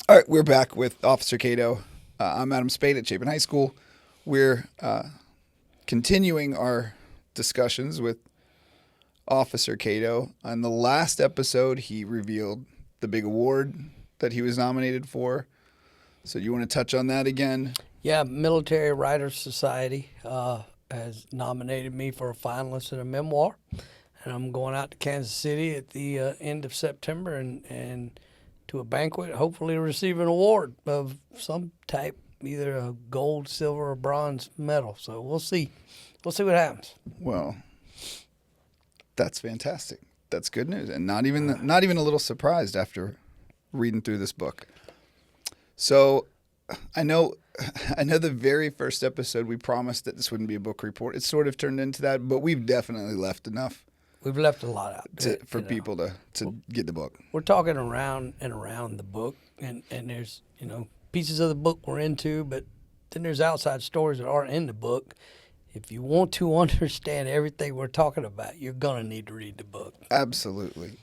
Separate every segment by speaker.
Speaker 1: All right, we're back with Officer Cato. I'm Adam Spade at Chapin High School. We're continuing our discussions with Officer Cato. On the last episode, he revealed the big award that he was nominated for. So you want to touch on that again?
Speaker 2: Yeah, Military Writers Society has nominated me for a finalist in a memoir. And I'm going out to Kansas City at the end of September and to a banquet, hopefully receive an award of some type, either a gold, silver, or bronze medal. So we'll see. We'll see what happens.
Speaker 1: Well, that's fantastic. That's good news, and not even a little surprised after reading through this book. So, I know the very first episode we promised that this wouldn't be a book report. It sort of turned into that, but we've definitely left enough.
Speaker 2: We've left a lot out
Speaker 1: For people to get the book.
Speaker 2: We're talking around and around the book, and there's pieces of the book we're into, but then there's outside stories that aren't in the book. If you want to understand everything we're talking about, you're gonna need to read the book.
Speaker 1: Absolutely.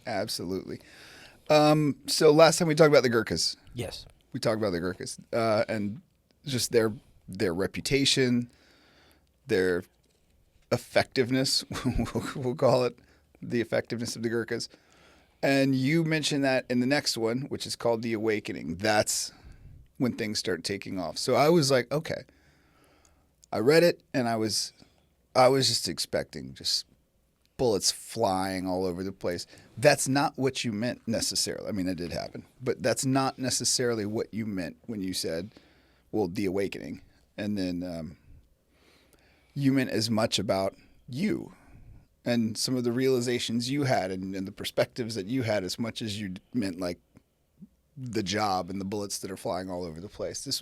Speaker 1: So last time we talked about the Gurkhas.
Speaker 2: Yes.
Speaker 1: We talked about the Gurkhas and just their reputation, their effectiveness. We'll call it the effectiveness of the Gurkhas. And you mentioned that in the next one, which is called The Awakening. That's when things start taking off. So I was like, okay. I read it and I was just expecting just bullets flying all over the place. That's not what you meant necessarily. I mean, it did happen, but that's not necessarily what you meant when you said, well, The Awakening. And then you meant as much about you and some of the realizations you had and the perspectives that you had as much as you meant like the job and the bullets that are flying all over the place. This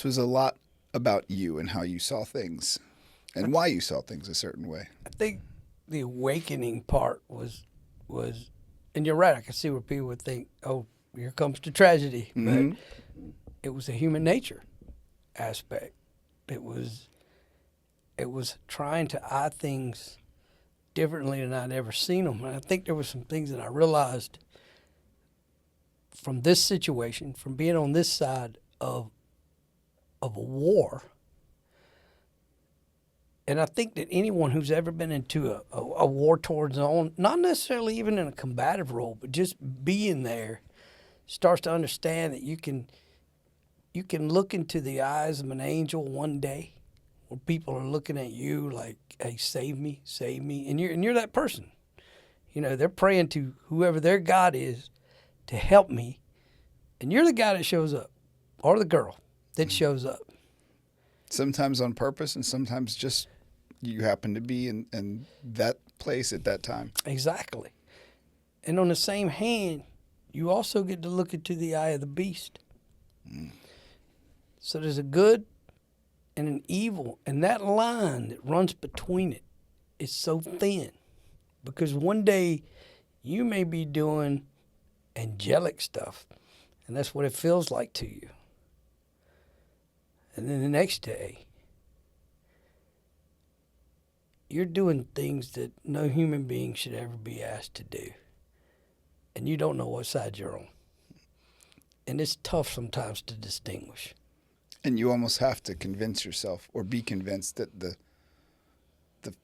Speaker 1: was a lot about you and how you saw things and why you saw things a certain way.
Speaker 2: I think the awakening part was, and you're right, I can see where people would think, oh, here comes the tragedy.
Speaker 1: Mm-hmm.
Speaker 2: But it was a human nature aspect. It was trying to eye things differently than I'd ever seen them. And I think there were some things that I realized from this situation, from being on this side of a war. And I think that anyone who's ever been into a war-torn zone, not necessarily even in a combative role, but just being there, starts to understand that you can look into the eyes of an angel one day where people are looking at you like, hey, save me, and you're that person. They're praying to whoever their God is to help me, and you're the guy that shows up, or the girl that shows up.
Speaker 1: Sometimes on purpose, and sometimes just you happen to be in that place at that time.
Speaker 2: Exactly. And on the same hand, you also get to look into the eye of the beast. So there's a good and an evil, and that line that runs between it is so thin, because one day you may be doing angelic stuff, and that's what it feels like to you. And then the next day, you're doing things that no human being should ever be asked to do, and you don't know what side you're on. And it's tough sometimes to distinguish.
Speaker 1: And you almost have to convince yourself or be convinced that the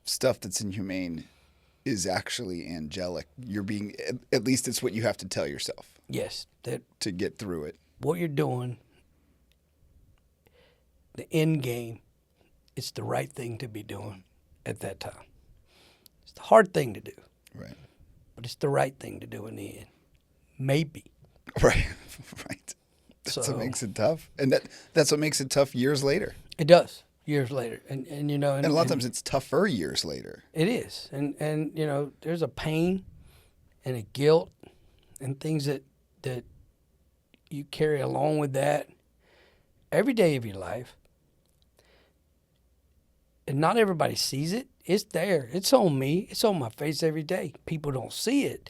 Speaker 1: stuff that's inhumane is actually angelic. You're being, at least it's what you have to tell yourself.
Speaker 2: Yes. That
Speaker 1: to get through it.
Speaker 2: What you're doing, the end game, it's the right thing to be doing at that time. It's the hard thing to do.
Speaker 1: Right.
Speaker 2: But it's the right thing to do in the end. Maybe.
Speaker 1: Right. That's what makes it tough. And that's what makes it tough years later.
Speaker 2: It does, years later. And a
Speaker 1: lot of times it's tougher years later.
Speaker 2: It is. And there's a pain and a guilt and things that you carry along with that every day of your life. And not everybody sees it. It's there. It's on me. It's on my face every day. People don't see it.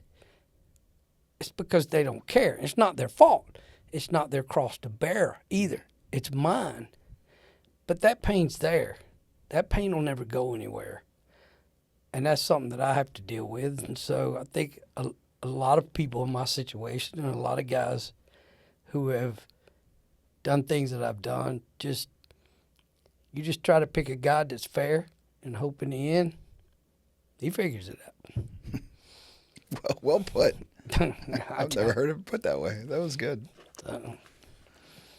Speaker 2: It's because they don't care. It's not their fault. It's not their cross to bear either. It's mine. But that pain's there. That pain will never go anywhere. And that's something that I have to deal with. And so I think a lot of people in my situation and a lot of guys who have done things that I've done. You just try to pick a God that's fair and hope in the end he figures it out.
Speaker 1: Well put.
Speaker 2: I
Speaker 1: I've never heard it put that way. That was good.
Speaker 2: So,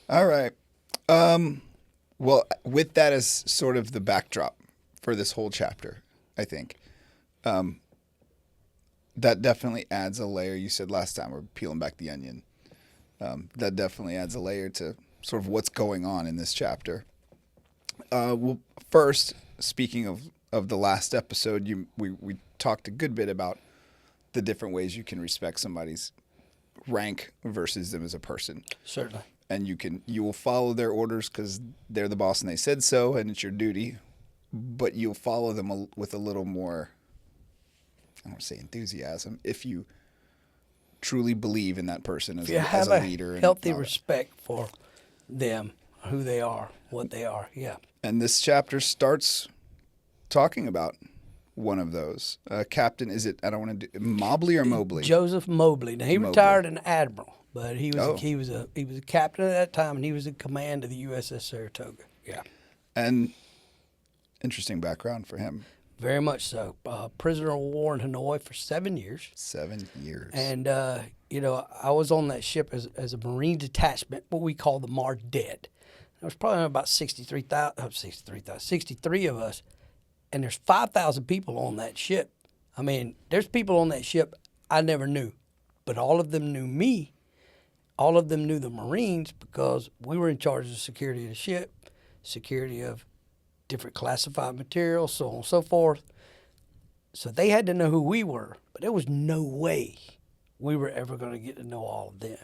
Speaker 1: All right. Well, with that as sort of the backdrop for this whole chapter, I think that definitely adds a layer. You said last time we're peeling back the onion. That definitely adds a layer to sort of what's going on in this chapter. Well, first, speaking of the last episode, we talked a good bit about the different ways you can respect somebody's rank versus them as a person.
Speaker 2: certainly.
Speaker 1: And you will follow their orders because they're the boss and they said so, and it's your duty. But you'll follow them with a little more, I don't want to say enthusiasm, if you truly believe in that person as,
Speaker 2: If you
Speaker 1: as
Speaker 2: have
Speaker 1: a leader.
Speaker 2: a
Speaker 1: and
Speaker 2: healthy
Speaker 1: all that.
Speaker 2: respect for them, who they are, what they are. Yeah.
Speaker 1: And this chapter starts talking about one of those. Captain, is it, I don't want to do, Mobley or Mobley?
Speaker 2: Joseph Mobley. Now he
Speaker 1: Mobley.
Speaker 2: retired an admiral, but he was
Speaker 1: Oh.
Speaker 2: he was a captain at that time, and he was in command of the USS Saratoga. Yeah.
Speaker 1: And interesting background for him.
Speaker 2: Very much so. Prisoner of war in Hanoi for 7 years.
Speaker 1: 7 years.
Speaker 2: And, I was on that ship as a Marine detachment, what we call the Mardet. There was probably about 63 of us, and there's 5,000 people on that ship. I mean, there's people on that ship I never knew, but all of them knew me. All of them knew the Marines because we were in charge of the security of the ship, security of different classified materials, so on and so forth. So they had to know who we were, but there was no way we were ever going to get to know all of them.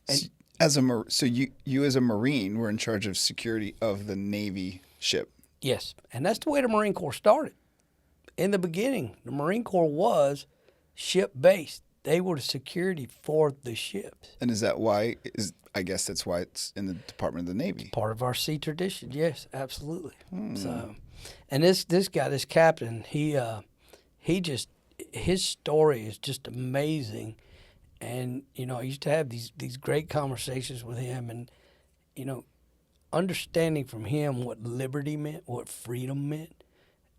Speaker 1: So you as a Marine were in charge of security of the Navy ship.
Speaker 2: Yes, and that's the way the Marine Corps started. In the beginning, the Marine Corps was ship-based. They were the security for the ships.
Speaker 1: And is that why? I guess that's why it's in the Department of the Navy.
Speaker 2: Part of our sea tradition, yes, absolutely. So, and this guy, this captain, he just, his story is just amazing. And I used to have these great conversations with him, and understanding from him what liberty meant, what freedom meant,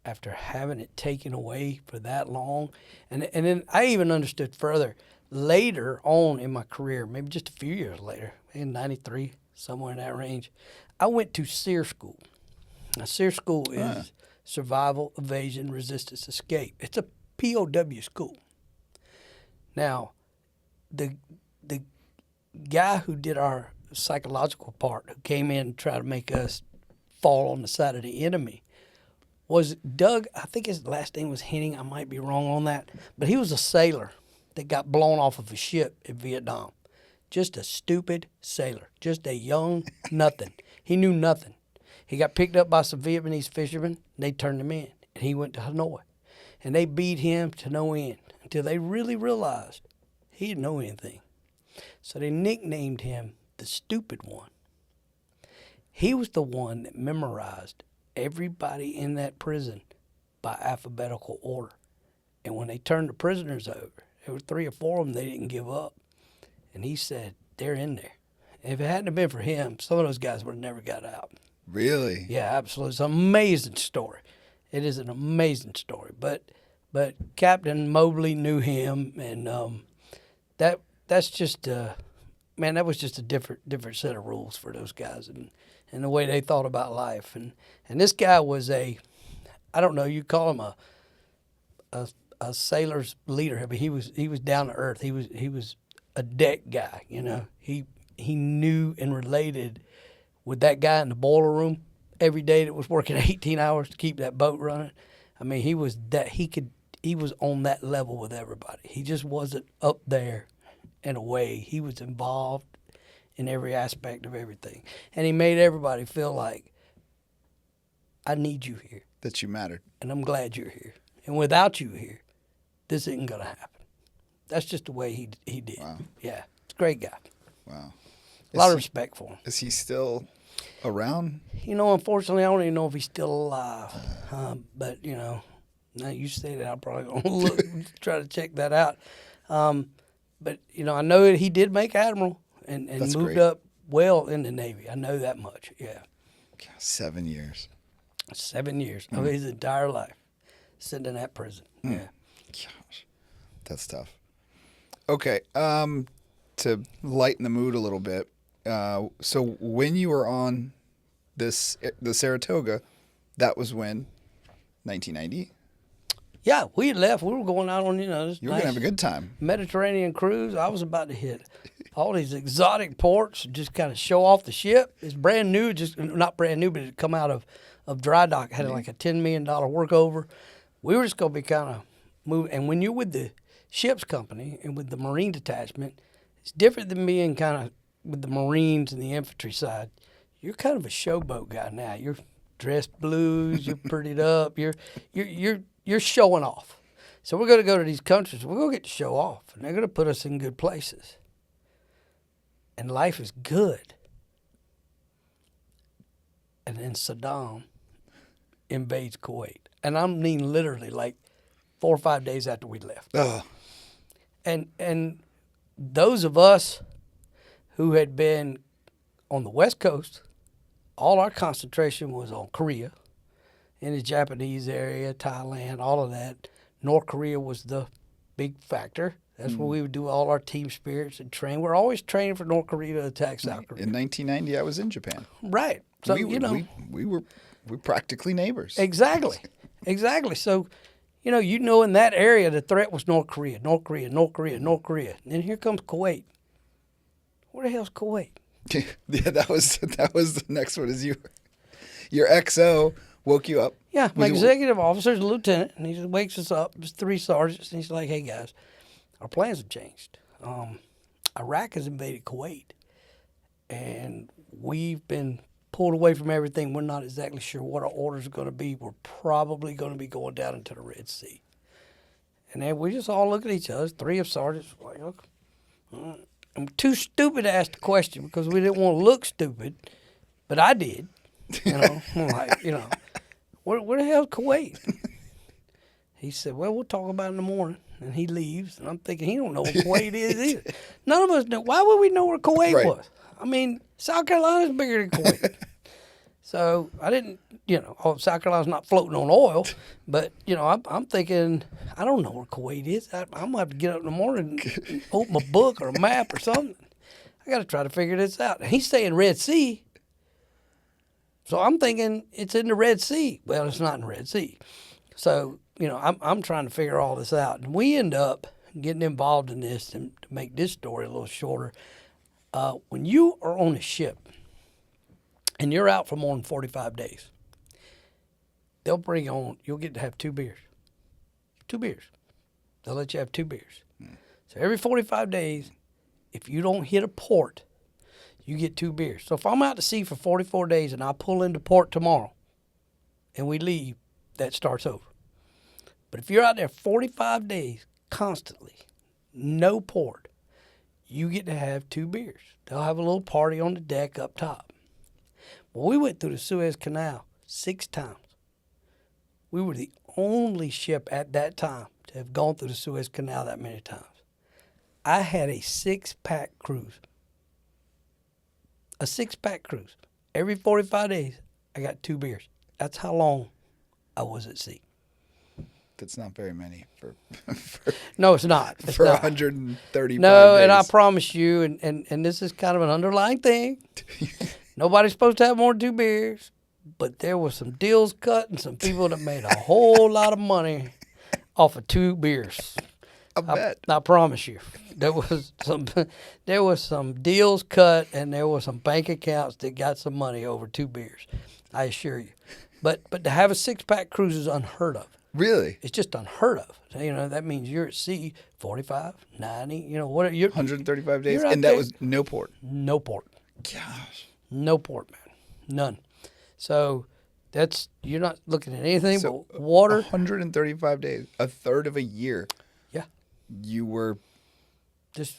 Speaker 2: after having it taken away for that long. And then I even understood further later on in my career, maybe just a few years later, in 93, somewhere in that range, I went to SEER school. Now, SEER school is Survival, Evasion, Resistance, Escape. It's a POW school. Now, the guy who did our psychological part, who came in and tried to make us fall on the side of the enemy, was Doug. I think his last name was Henning. I might be wrong on that. But he was a sailor that got blown off of a ship in Vietnam. Just a stupid sailor. Just a young nothing. He knew nothing. He got picked up by some Vietnamese fishermen. And they turned him in. And he went to Hanoi. And they beat him to no end until they really realized he didn't know anything. So they nicknamed him the Stupid One. He was the one that memorized everybody in that prison by alphabetical order. And when they turned the prisoners over, there were 3 or 4 of them they didn't give up. And he said, they're in there. And if it hadn't have been for him, some of those guys would have never got out.
Speaker 1: Really?
Speaker 2: Yeah, absolutely. It's an amazing story. It is an amazing story. But Captain Mobley knew him, and that's just man, that was just a different set of rules for those guys and the way they thought about life. And this guy was I don't know, you call him a sailor's leader, but he was down to earth. He was a deck guy, He knew and related with that guy in the boiler room every day that was working 18 hours to keep that boat running. I mean, he was on that level with everybody. He just wasn't up there in a way. He was involved in every aspect of everything. And he made everybody feel like, I need you here.
Speaker 1: That you mattered.
Speaker 2: And I'm glad you're here. And without you here, this isn't going to happen. That's just the way he did.
Speaker 1: Wow.
Speaker 2: Yeah. It's a great guy.
Speaker 1: Wow.
Speaker 2: A lot of respect for him.
Speaker 1: Is he still around?
Speaker 2: Unfortunately, I don't even know if he's still alive. But, now you say that, I'm probably going to try to check that out. but I know that he did make admiral and
Speaker 1: That's
Speaker 2: moved
Speaker 1: great.
Speaker 2: up well in the Navy. I know that much. Yeah,
Speaker 1: 7 years.
Speaker 2: 7 years of his entire life sitting in that prison. Yeah.
Speaker 1: Gosh, that's tough. Okay, to lighten the mood a little bit. So when you were on the Saratoga, that was when 1990.
Speaker 2: Yeah, we had left. We were going out on this
Speaker 1: You were gonna have a good time.
Speaker 2: Mediterranean cruise. I was about to hit all these exotic ports, just kind of show off the ship. It's brand new, just not brand new, but it come out of dry dock. Had like a $10 million workover. We were just gonna be kind of moving. And when you're with the ship's company and with the Marine detachment, it's different than being kind of with the Marines and the infantry side. You're kind of a showboat guy now. You're dressed blues. You're prettied up. You're showing off. So we're going to go to these countries. We're going to get to show off, and they're going to put us in good places. And life is good. And then Saddam invades Kuwait. And I mean literally like 4 or 5 days after we left.
Speaker 1: Ugh.
Speaker 2: And those of us who had been on the West Coast, all our concentration was on Korea, in the Japanese area, Thailand, all of that. North Korea was the big factor. That's where we would do all our team spirits and train. We're always training for North Korea to attack South Korea.
Speaker 1: In 1990, I was in Japan.
Speaker 2: Right. So,
Speaker 1: we were practically neighbors.
Speaker 2: Exactly. Exactly. So, in that area, the threat was North Korea, North Korea, North Korea, North Korea. And then here comes Kuwait. Where the hell's Kuwait?
Speaker 1: Yeah, that was the next one. Is your XO woke you up?
Speaker 2: Yeah, my
Speaker 1: Was it-
Speaker 2: executive officer's a lieutenant, and he just wakes us up. There's 3 sergeants, and he's like, "Hey guys, our plans have changed. Iraq has invaded Kuwait, and we've been pulled away from everything. We're not exactly sure what our orders are going to be. We're probably going to be going down into the Red Sea." And then we just all look at each other. 3 of sergeants like, "Okay." I'm too stupid to ask the question because we didn't want to look stupid, but I did. I'm like, where the hell's Kuwait? He said, "Well, we'll talk about it in the morning." And he leaves, and I'm thinking he don't know what Kuwait is either. None of us know. Why would we know where Kuwait
Speaker 1: Right.
Speaker 2: was? I mean, South Carolina's bigger than Kuwait. So I didn't, South Carolina's not floating on oil, but I'm thinking I don't know where Kuwait is. I'm gonna have to get up in the morning and open a book or a map or something. I got to try to figure this out. And he's saying Red Sea, so I'm thinking it's in the Red Sea. Well, it's not in the Red Sea. So I'm trying to figure all this out, and we end up getting involved in this. And to make this story a little shorter, when you are on a ship and you're out for more than 45 days, they'll bring on, you'll get to have 2 beers. 2 beers. They'll let you have 2 beers. So every 45 days, if you don't hit a port, you get 2 beers. So if I'm out to sea for 44 days and I pull into port tomorrow and we leave, that starts over. But if you're out there 45 days constantly, no port, you get to have 2 beers. They'll have a little party on the deck up top. Well, we went through the Suez Canal 6 times. We were the only ship at that time to have gone through the Suez Canal that many times. I had a 6-pack cruise. A 6-pack cruise. Every 45 days, I got 2 beers. That's how long I was at sea.
Speaker 1: That's not very many for
Speaker 2: No, it's not. It's
Speaker 1: for
Speaker 2: not.
Speaker 1: 135
Speaker 2: No,
Speaker 1: days.
Speaker 2: and I promise you, and this is kind of an underlying thing. Nobody's supposed to have more than 2 beers, but there was some deals cut and some people that made a whole lot of money off of 2 beers.
Speaker 1: I bet.
Speaker 2: I promise you, there was some deals cut, and there were some bank accounts that got some money over 2 beers. I assure you. But to have a 6-pack cruise is unheard of.
Speaker 1: Really?
Speaker 2: It's just unheard of. That means you're at sea 45, 90, what you're
Speaker 1: 135 days,
Speaker 2: you're out
Speaker 1: and that
Speaker 2: there.
Speaker 1: was no port.
Speaker 2: No port.
Speaker 1: Gosh.
Speaker 2: No port, man. None. So you're not looking at anything
Speaker 1: So
Speaker 2: but water.
Speaker 1: 135 days, a third of a year.
Speaker 2: Yeah.
Speaker 1: You were.
Speaker 2: Just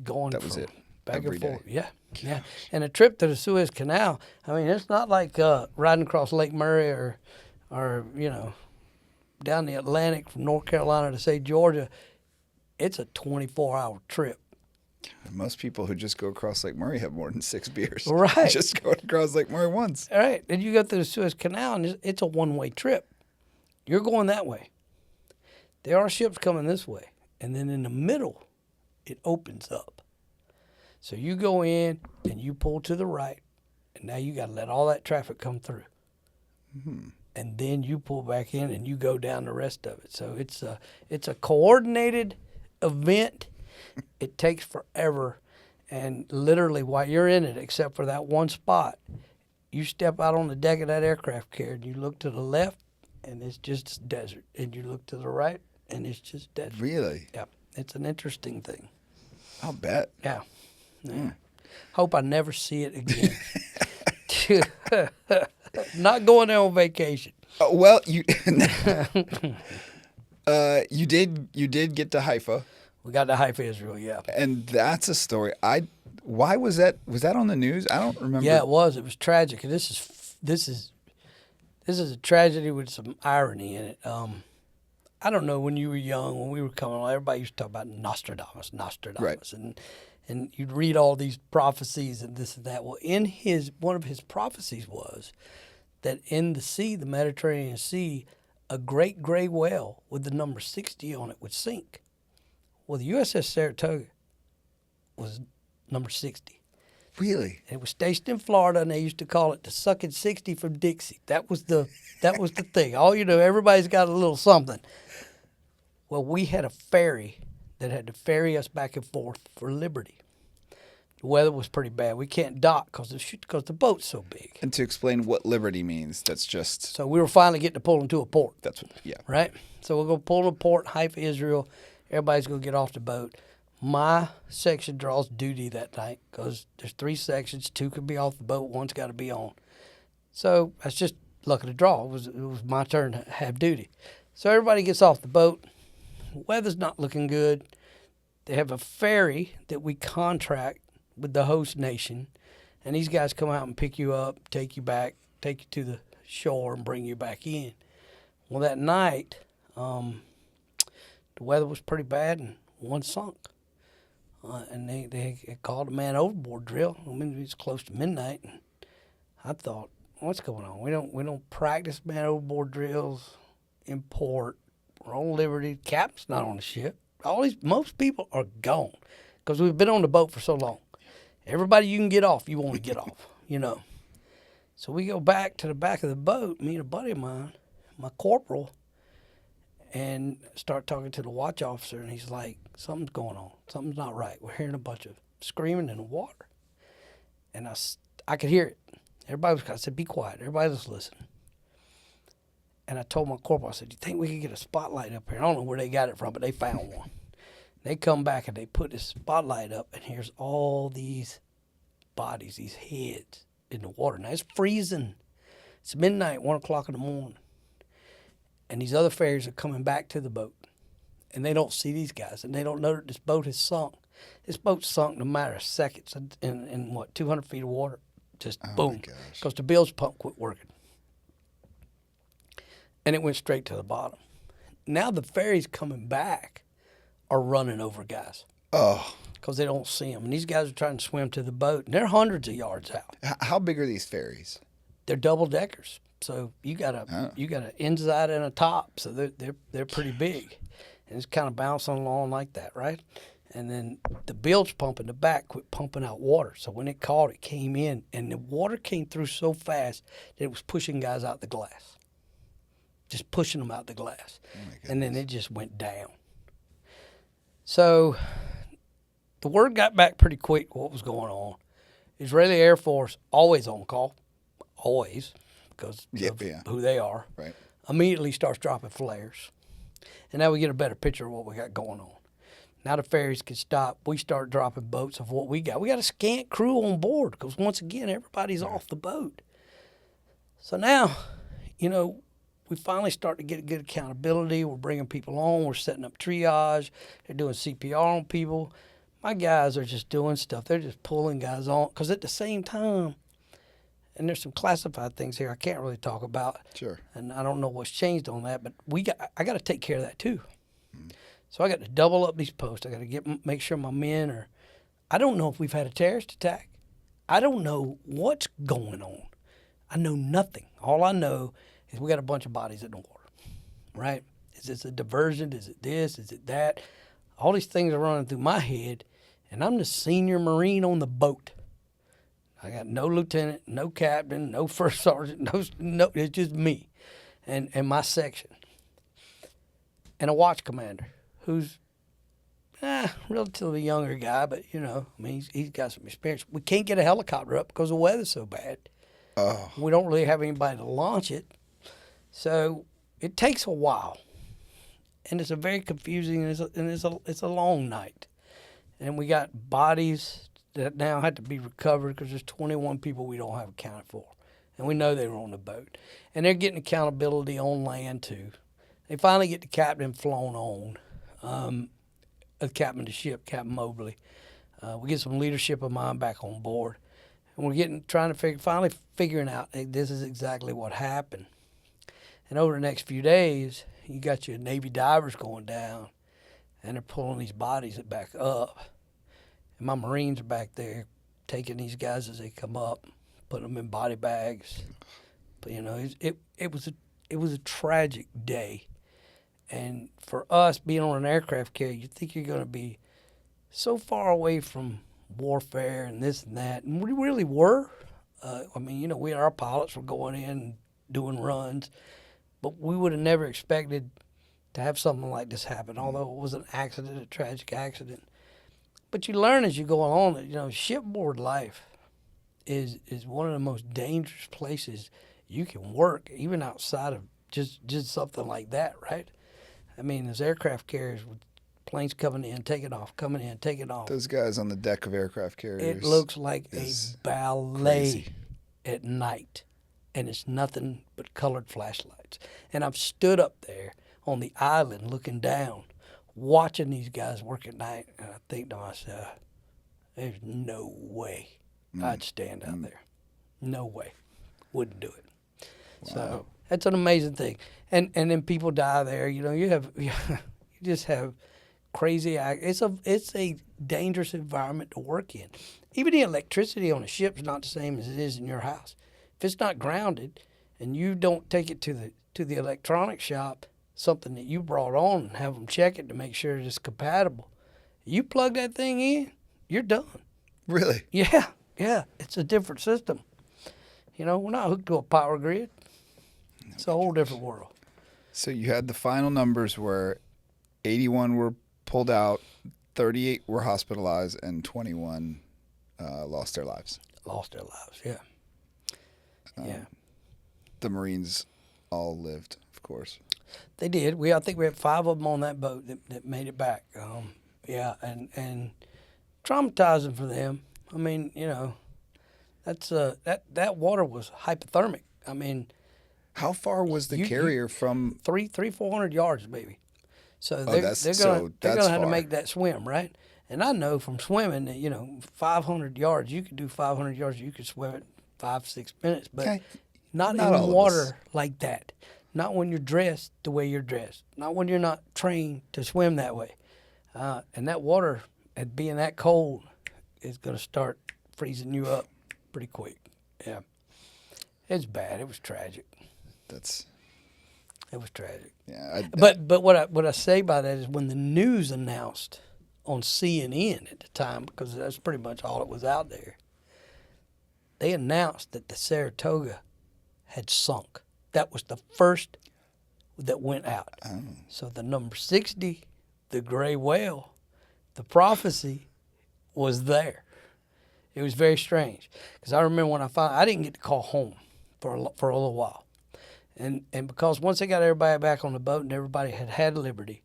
Speaker 2: going
Speaker 1: That was
Speaker 2: from
Speaker 1: it.
Speaker 2: back
Speaker 1: Every
Speaker 2: and
Speaker 1: day.
Speaker 2: forth. Yeah. Yeah. And a trip to the Suez Canal, I mean, it's not like riding across Lake Murray or down the Atlantic from North Carolina to, say, Georgia. it's a 24-hour trip.
Speaker 1: Most people who just go across Lake Murray have more than 6 beers.
Speaker 2: Right.
Speaker 1: Just going across Lake Murray once.
Speaker 2: All right, then you go through the Suez Canal, and it's a one-way trip. You're going that way. There are ships coming this way. And then in the middle, it opens up. So you go in, and you pull to the right, and now you got to let all that traffic come through.
Speaker 1: Mm-hmm.
Speaker 2: And then you pull back in, and you go down the rest of it. So it's a coordinated event. It takes forever. And literally, while you're in it, except for that one spot, you step out on the deck of that aircraft carrier, and you look to the left, and it's just desert. And you look to the right, and it's just desert.
Speaker 1: Really?
Speaker 2: Yeah, it's an interesting thing.
Speaker 1: I'll bet.
Speaker 2: Yeah. Hope I never see it again. Not going there on vacation.
Speaker 1: Well, you you did get to Haifa,
Speaker 2: We got to Haifa, Israel, yeah.
Speaker 1: and that's a story. Why was that? Was that on the news? I don't remember.
Speaker 2: Yeah, it was. It was tragic. And this is a tragedy with some irony in it. I don't know, when you were young, when we were coming along, everybody used to talk about Nostradamus,
Speaker 1: Right.
Speaker 2: and you'd read all these prophecies and this and that. Well, one of his prophecies was that in the sea, the Mediterranean Sea, a great gray whale with the number 60 on it would sink. Well, the USS Saratoga was number 60.
Speaker 1: Really?
Speaker 2: And it was stationed in Florida, and they used to call it the Sucking 60 from Dixie. That was the thing. Everybody's got a little something. Well, we had a ferry that had to ferry us back and forth for Liberty. The weather was pretty bad. We can't dock because the boat's so big.
Speaker 1: And to explain what liberty means, that's just
Speaker 2: So we were finally getting to pull into a port.
Speaker 1: that's what. Yeah.
Speaker 2: Right? So we're going to pull in a port, Haifa, Israel. Everybody's going to get off the boat. My section draws duty that night because there's 3 sections. 2 could be off the boat. 1's got to be on. So that's just luck of the draw. It was my turn to have duty. So everybody gets off the boat. Weather's not looking good. They have a ferry that we contract with the host nation, and these guys come out and pick you up, take you back, take you to the shore, and bring you back in. Well, that night, the weather was pretty bad, and one sunk. And they called a man overboard drill. I mean, it was close to midnight, and I thought, what's going on? We don't practice man overboard drills in port. We're on Liberty. Captain's not on the ship. Most people are gone because we've been on the boat for so long. Everybody you can get off, you want to get off, So we go back to the back of the boat, me and a buddy of mine, my corporal, and start talking to the watch officer, and he's like, something's going on. Something's not right. We're hearing a bunch of screaming in the water. And I could hear it. I said, be quiet. Everybody just listen. And I told my corporal, I said, do you think we could get a spotlight up here? I don't know where they got it from, but they found one. They come back and they put this spotlight up, and here's all these bodies, these heads in the water. Now it's freezing. It's midnight, 1 o'clock in the morning. And these other ferries are coming back to the boat, and they don't see these guys, and they don't know that this boat has sunk. This boat sunk in a matter of seconds in 200 feet of water. Just boom, because the bilge pump quit working. And it went straight to the bottom. Now the ferries coming back are running over guys.
Speaker 1: Oh.
Speaker 2: Because they don't see them. And these guys are trying to swim to the boat, and they're hundreds of yards out.
Speaker 1: How big are these ferries?
Speaker 2: They're double deckers. So you got an inside and a top. So they're pretty big. And it's kind of bouncing along like that, right? And then the bilge pump in the back quit pumping out water. So when it caught, it came in, and the water came through so fast that it was pushing guys out the glass. Just pushing them out the glass.
Speaker 1: Oh my goodness.
Speaker 2: And then it just went down. So the word got back pretty quick what was going on. Israeli Air Force, always on call, always, because of who they are,
Speaker 1: right.
Speaker 2: Immediately starts dropping flares. And now we get a better picture of what we got going on. Now the ferries can stop. We start dropping boats of what we got. We got a scant crew on board because, once again, everybody's off the boat. So now, we finally start to get good accountability. We're bringing people on. We're setting up triage. They're doing CPR on people. My guys are just doing stuff. They're just pulling guys on. Because at the same time, and there's some classified things here I can't really talk about.
Speaker 1: Sure.
Speaker 2: And I don't know what's changed on that, but I got to take care of that too. So I got to double up these posts. I got to make sure my men are. I don't know if we've had a terrorist attack. I don't know what's going on. I know nothing. All I know is we got a bunch of bodies in the water, right? Is this a diversion? Is it this? Is it that? All these things are running through my head, and I'm the senior Marine on the boat. I got no lieutenant, no captain, no first sergeant, no. It's just me, and my section, and a watch commander who's relatively younger guy, but I mean, he's got some experience. We can't get a helicopter up because the weather's so bad.
Speaker 1: Oh,
Speaker 2: We don't really have anybody to launch it, so it takes a while, and it's a very confusing and it's a long night, and we got bodies that now had to be recovered because there's 21 people we don't have accounted for, and we know they were on the boat, and they're getting accountability on land too. They finally get the captain flown on, the captain of the ship, Captain Mobley. We get some leadership of mine back on board, and we're finally figuring out, hey, this is exactly what happened. And over the next few days, you got your Navy divers going down, and they're pulling these bodies back up. And my Marines are back there taking these guys as they come up, putting them in body bags. But it was a tragic day. And for us being on an aircraft carrier, you think you're going to be so far away from warfare and this and that, and we really were. I mean, our pilots were going in and doing runs, but we would have never expected to have something like this happen. Although it was an accident, a tragic accident. But you learn as you go along that shipboard life is one of the most dangerous places you can work, even outside of just something like that, right? I mean, there's aircraft carriers with planes coming in, taking off, coming in, taking off.
Speaker 1: those guys on the deck of aircraft carriers.
Speaker 2: It looks like a ballet
Speaker 1: crazy.
Speaker 2: at night, and it's nothing but colored flashlights. And I've stood up there on the island looking down, watching these guys work at night, and I think to myself, there's no way I'd stand out there. No way. Wouldn't do it.
Speaker 1: Wow.
Speaker 2: So that's an amazing thing. And then people die there. You just have crazy. It's a dangerous environment to work in. Even the electricity on a ship is not the same as it is in your house. If it's not grounded and you don't take it to the electronics shop, something that you brought on, and have them check it to make sure it's compatible, you plug that thing in, you're done.
Speaker 1: Really?
Speaker 2: Yeah. It's a different system. We're not hooked to a power grid. It's a whole different world.
Speaker 1: So you had the final numbers where 81 were pulled out, 38 were hospitalized, and 21 lost their lives.
Speaker 2: Lost their lives, yeah. Yeah.
Speaker 1: The Marines all lived, of course.
Speaker 2: They did. I think we had 5 of them on that boat that made it back. And traumatizing for them. I mean, that's that water was hypothermic. I mean,
Speaker 1: how far was the carrier from
Speaker 2: 400 yards, maybe. So
Speaker 1: that's
Speaker 2: they're gonna have to
Speaker 1: far.
Speaker 2: make that swim, right? And I know from swimming that 500 yards, you could do 500 yards, you could swim it 5-6 minutes, but
Speaker 1: Okay.
Speaker 2: not
Speaker 1: Not all
Speaker 2: in
Speaker 1: of
Speaker 2: water
Speaker 1: us.
Speaker 2: like that. Not when you're dressed the way you're dressed. Not when you're not trained to swim that way. And that water, at being that cold, is going to start freezing you up pretty quick. Yeah. It's bad. It was tragic. It was tragic.
Speaker 1: Yeah.
Speaker 2: But what I say by that is when the news announced on CNN at the time, because that's pretty much all that was out there, they announced that the Saratoga had sunk. That was the first that went out.
Speaker 1: Oh.
Speaker 2: So the number 60, the gray whale, the prophecy was there. It was very strange because I remember when I didn't get to call home for a little while. And because once they got everybody back on the boat and everybody had liberty,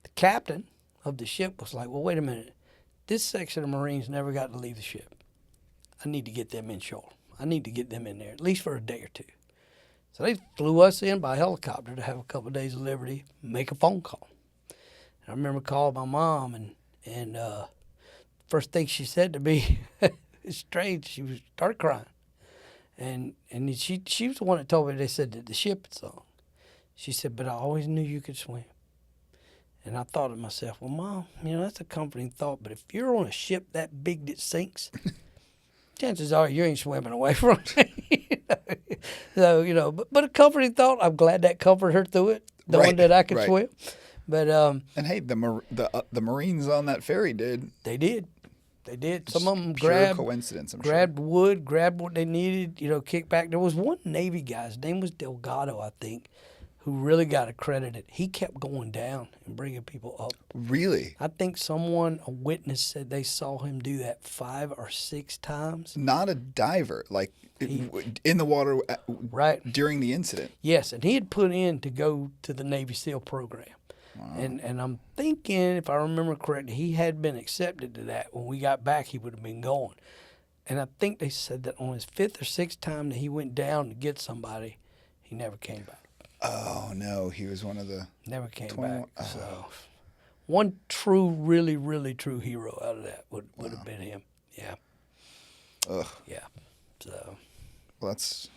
Speaker 2: the captain of the ship was like, well, wait a minute. This section of Marines never got to leave the ship. I need to get them inshore. I need to get them in there, at least for a day or two. So they flew us in by helicopter to have a couple of days of liberty, make a phone call. And I remember calling my mom, and first thing she said to me, it's strange, she started crying. And she was the one that told me, they said that the ship had sunk. She said, but I always knew you could swim. And I thought to myself, well, Mom, that's a comforting thought. But if you're on a ship that big that sinks, chances are you ain't swimming away from it. So, but a comforting thought. I'm glad that comforted her through it, knowing that I could swim. But
Speaker 1: and hey, the Marines on that ferry did.
Speaker 2: They did. They did. Some of them
Speaker 1: Pure coincidence, I'm
Speaker 2: grabbed wood, grabbed what they needed, kicked back. There was one Navy guy, his name was Delgado, I think, who really got accredited. He kept going down and bringing people up.
Speaker 1: Really?
Speaker 2: I think a witness said they saw him do that 5 or 6 times.
Speaker 1: Not a diver, like in the water
Speaker 2: right
Speaker 1: during the incident.
Speaker 2: Yes, and he had put in to go to the Navy SEAL program. Wow. And I'm thinking, if I remember correctly, he had been accepted to that. When we got back, he would have been going. And I think they said that on his 5th or 6th time that he went down to get somebody, he never came back.
Speaker 1: Oh, no. He was one of the...
Speaker 2: Never came back. Oh. So one true, really, really true hero out of that would have been him. Yeah.
Speaker 1: Ugh.
Speaker 2: Yeah. So...
Speaker 1: Well, that's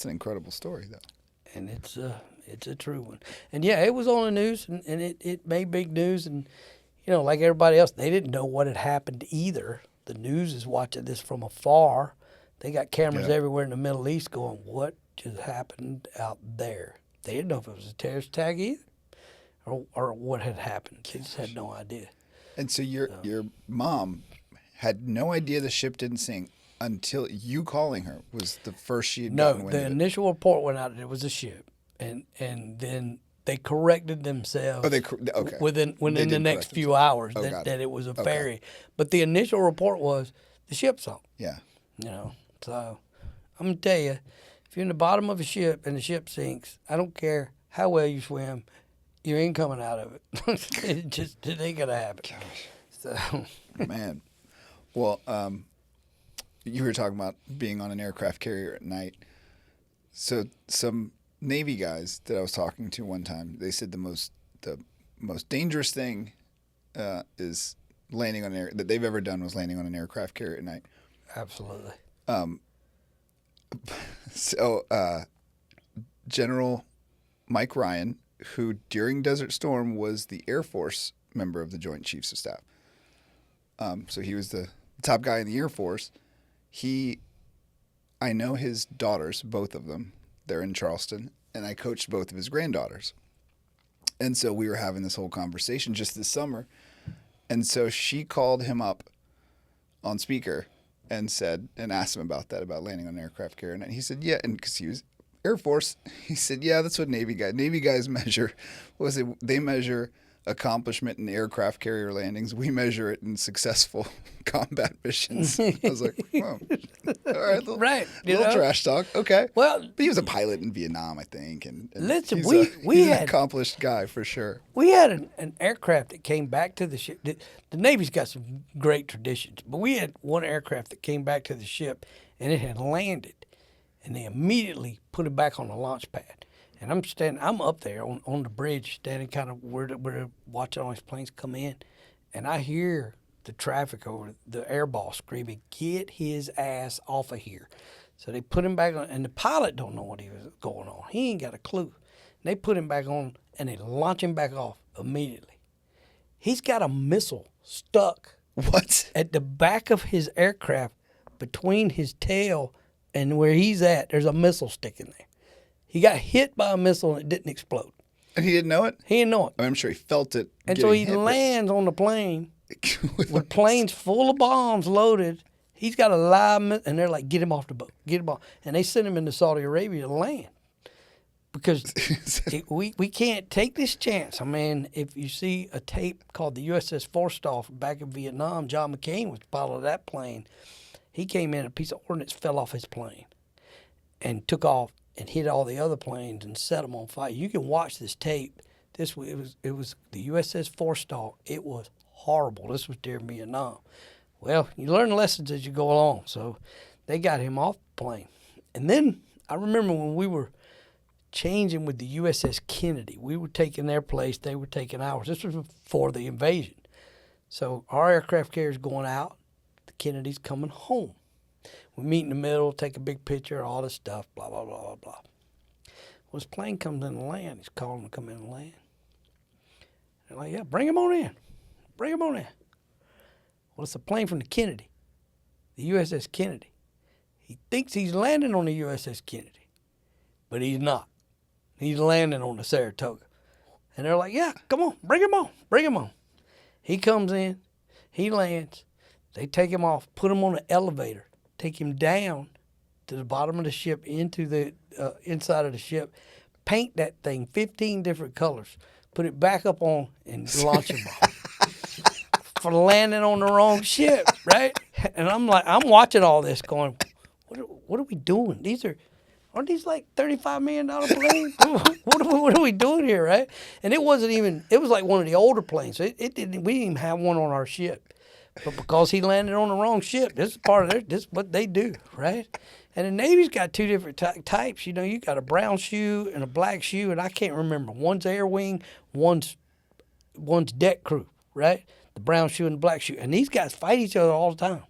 Speaker 1: an incredible story, though.
Speaker 2: And it's a true one. And, yeah, it was on the news, and it made big news. And, like everybody else, they didn't know what had happened either. The news is watching this from afar. They got cameras everywhere in the Middle East going, what just happened out there? They didn't know if it was a terrorist attack either or what had happened. They just had no idea.
Speaker 1: And so your mom had no idea the ship didn't sink until you calling her was the first she had gotten wind of it.
Speaker 2: No, the initial report went out that it was a ship. And then they corrected themselves within the next few hours that it was a ferry. But the initial report was the ship sunk.
Speaker 1: Yeah.
Speaker 2: So I'm going to tell you, if you're in the bottom of a ship and the ship sinks, I don't care how well you swim, you ain't coming out of it. It ain't going to happen.
Speaker 1: Gosh.
Speaker 2: So.
Speaker 1: Man. Well, you were talking about being on an aircraft carrier at night. So some Navy guys that I was talking to one time, they said the most dangerous thing is landing on that they've ever done was landing on an aircraft carrier at night.
Speaker 2: Absolutely.
Speaker 1: So General Mike Ryan, who during Desert Storm was the Air Force member of the Joint Chiefs of Staff. So he was the top guy in the Air Force. I know his daughters, both of them. They're in Charleston, and I coached both of his granddaughters. And so we were having this whole conversation just this summer. And so she called him up on speaker and asked him about landing on an aircraft carrier. And he said, yeah, and because he was Air Force, he said, yeah, that's what Navy guys measure. They measure accomplishment in aircraft carrier landings. We measure it in successful combat missions. I was like, oh, all right, little trash talk. Okay.
Speaker 2: Well,
Speaker 1: but he was a pilot in Vietnam, I think, and
Speaker 2: listen,
Speaker 1: he's an accomplished guy for sure.
Speaker 2: We had an aircraft that came back to the ship. The Navy's got some great traditions, but we had one aircraft that came back to the ship, and it had landed, and they immediately put it back on the launch pad. And I'm up there on the bridge, standing kind of where they're watching all these planes come in. And I hear the traffic over the air boss screaming, get his ass off of here. So they put him back on, and the pilot don't know what he was going on. He ain't got a clue. And they put him back on, and they launch him back off immediately. He's got a missile stuck at the back of his aircraft between his tail and where he's at. There's a missile sticking there. He got hit by a missile and it didn't explode.
Speaker 1: And he didn't know it?
Speaker 2: He didn't know it.
Speaker 1: I'm sure he felt it.
Speaker 2: And so he lands on the plane with planes full of bombs loaded. He's got a live, and they're like, get him off the boat. Get him off. And they sent him into Saudi Arabia to land. Because we can't take this chance. I mean, if you see a tape called the USS Forstall back in Vietnam, John McCain was the pilot of that plane. He came in, a piece of ordnance fell off his plane and took off and hit all the other planes and set them on fire. You can watch this tape. It was the USS Forstall. It was horrible. This was during Vietnam. Well, you learn lessons as you go along. So they got him off the plane. And then I remember when we were changing with the USS Kennedy. We were taking their place. They were taking ours. This was before the invasion. So our aircraft carrier's going out. The Kennedy's coming home. We meet in the middle, take a big picture, all this stuff, blah, blah, blah, blah, blah. Well, his plane comes in to land. He's calling to come in and land. They're like, yeah, bring him on in. Bring him on in. Well, it's a plane from the Kennedy, the USS Kennedy. He thinks he's landing on the USS Kennedy, but he's not. He's landing on the Saratoga. And they're like, yeah, come on, bring him on, bring him on. He comes in, he lands, they take him off, put him on an elevator, take him down to the bottom of the ship, into the inside of the ship, paint that thing 15 different colors, put it back up on, and launch him for landing on the wrong ship, right? And I'm watching all this going, what are we doing? Aren't these like $35 million planes? what are we doing here, right? And it was like one of the older planes. We didn't even have one on our ship. But because he landed on the wrong ship, this is what they do, right? And the Navy's got two different types. You know, you got a brown shoe and a black shoe, and I can't remember. One's air wing, one's deck crew, right? The brown shoe and the black shoe. And these guys fight each other all the time.